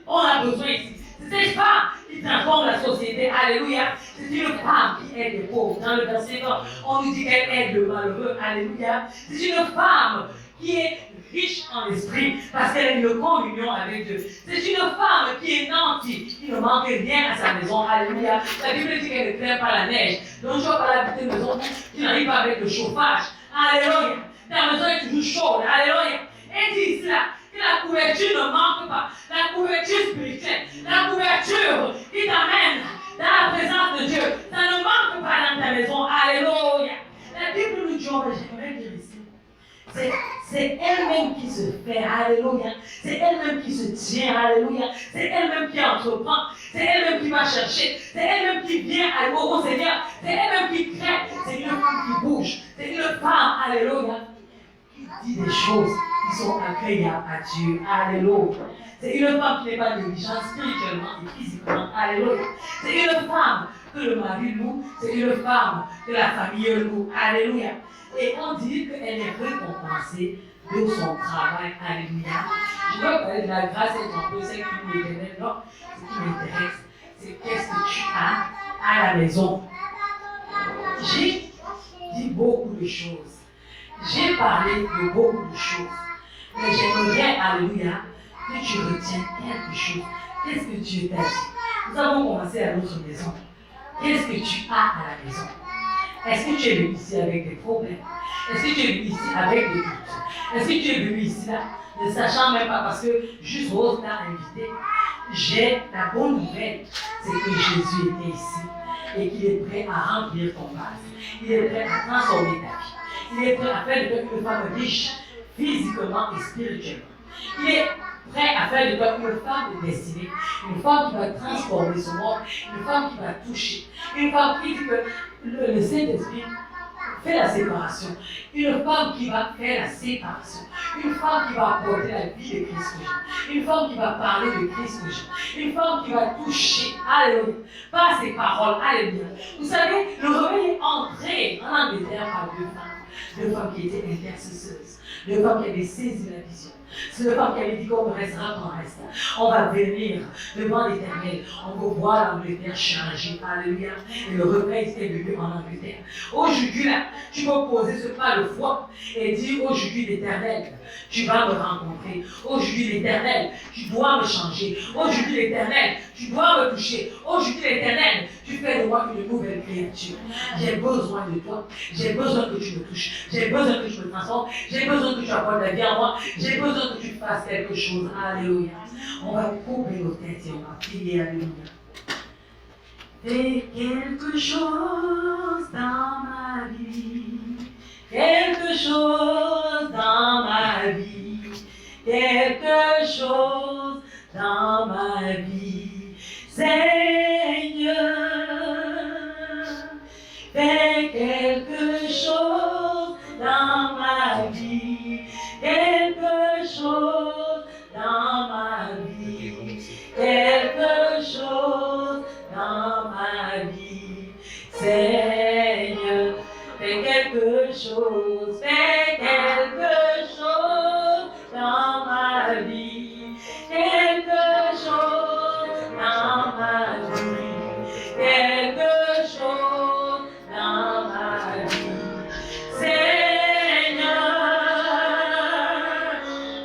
qu'on a besoin ici. C'est cette femme qui transforme la société, alléluia. C'est une femme qui aide les pauvres. Dans le verset 20, on nous dit qu'elle aide le malheureux, alléluia. C'est une femme qui est riche en esprit parce qu'elle a une communion avec Dieu. C'est une femme qui est nantie, qui ne manque rien à sa maison, alléluia. La Bible dit qu'elle ne craint pas la neige. Donc tu vas pas habiter une maison qui n'arrive pas avec le chauffage, alléluia. Ta maison est toujours chaude, alléluia. Elle dit ici là, que la couverture ne manque pas. La couverture spirituelle, la couverture qui t'amène dans la présence de Dieu, ça ne manque pas dans ta maison. Alléluia. La Bible nous dit, j'aimerais dire ici, c'est elle-même qui se fait. Alléluia. C'est elle-même qui se tient. Alléluia. C'est elle-même qui entreprend. C'est elle-même qui va chercher. C'est elle-même qui vient au Seigneur. C'est elle-même qui crée. C'est une femme qui bouge. C'est une femme. Alléluia. Qui dit des choses qui sont agréables à Dieu. Alléluia. C'est une femme qui n'est pas négligente spirituellement et physiquement. Alléluia. C'est une femme que le mari loue. C'est une femme que la famille loue. Alléluia. Et on dit qu'elle est récompensée de son travail. Alléluia. Je dois parler de la grâce et un peu celle qui nous éternelle. Non, ce qui m'intéresse, c'est qu'est-ce que tu as à la maison. J'ai dit beaucoup de choses. J'ai parlé de beaucoup de choses. Mais j'aimerais, alléluia, que tu retiennes quelque chose. Qu'est-ce que Dieu t'a dit? Nous avons commencé à notre maison. Qu'est-ce que tu as à la maison? Est-ce que tu es venu ici avec des problèmes? Est-ce que tu es venu ici avec des doutes? Est-ce que tu es venu ici là, ne sachant même pas parce que juste Rose t'a invité? J'ai la bonne nouvelle, c'est que Jésus était ici et qu'il est prêt à remplir ton vase. Il est prêt à transformer ta vie. Il est prêt à faire de toi une femme riche, physiquement et spirituellement. Il est prêt à faire de toi une femme de destinée, une femme qui va transformer ce monde, une femme qui va toucher, une femme qui dit que le Saint-Esprit fait la séparation, une femme qui va faire la séparation, une femme qui va apporter la vie de Christ que j'ai, une femme qui va parler de Christ que j'ai, une femme qui va toucher, alléluia, par ses paroles, alléluia. Vous savez, le réveil est entré en Angleterre par deux femmes qui étaient intercesseuses, deux femmes qui avaient saisi la vision. C'est le femme qui avait dit qu'on restera quand on reste. On va venir devant l'Éternel. On va voir l'Angleterre changer. Alléluia. Et le réveil est venu en Angleterre. Aujourd'hui, là, tu peux poser ce pas de foi et dire aujourd'hui l'Éternel, tu vas me rencontrer. Aujourd'hui l'Éternel, tu dois me changer. Aujourd'hui l'Éternel, tu dois me toucher. Aujourd'hui l'Éternel, tu fais de moi une nouvelle créature. J'ai besoin de toi. J'ai besoin que tu me touches. J'ai besoin que tu me transformes. J'ai besoin que tu apportes la vie en moi. J'ai besoin que tu fasses quelque chose. Alléluia. On va couper nos têtes et on va prier. Alléluia. Fais quelque chose dans ma vie. Quelque chose dans ma vie. Quelque chose dans ma vie. Seigneur, fais quelque chose dans ma vie, quelque chose dans ma vie, quelque chose dans ma vie. Seigneur, fais quelque chose dans ma vie, quelque chose dans ma vie, quelque chose dans ma vie. Seigneur,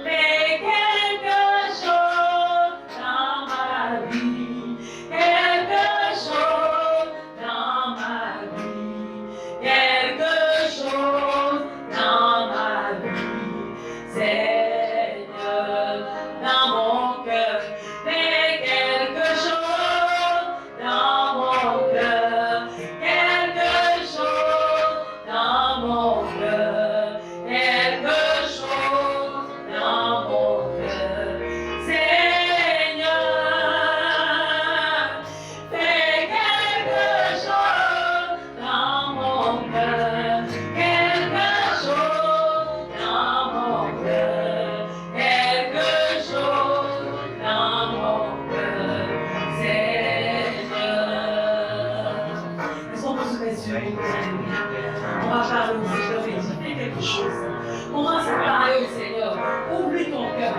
fais quelque chose dans ma vie, quelque chose dans ma vie, quelque chose dans ma vie. Seigneur, dans mon cœur, fais quelque chose dans mon cœur, quelque chose dans mon cœur, quelque chose dans mon cœur. Seigneur, fais quelque chose dans mon cœur, quelque chose dans mon cœur, quelque chose dans mon cœur. Seigneur, est-ce qu'on peut se mettre sur une on va parler au Seigneur et dire fais quelque chose. Commence à parler au Seigneur. Oublie ton cœur.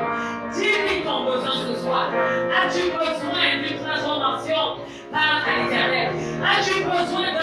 Dis-lui ton besoin ce soir. As-tu besoin d'une transformation par l'Éternel? As-tu besoin de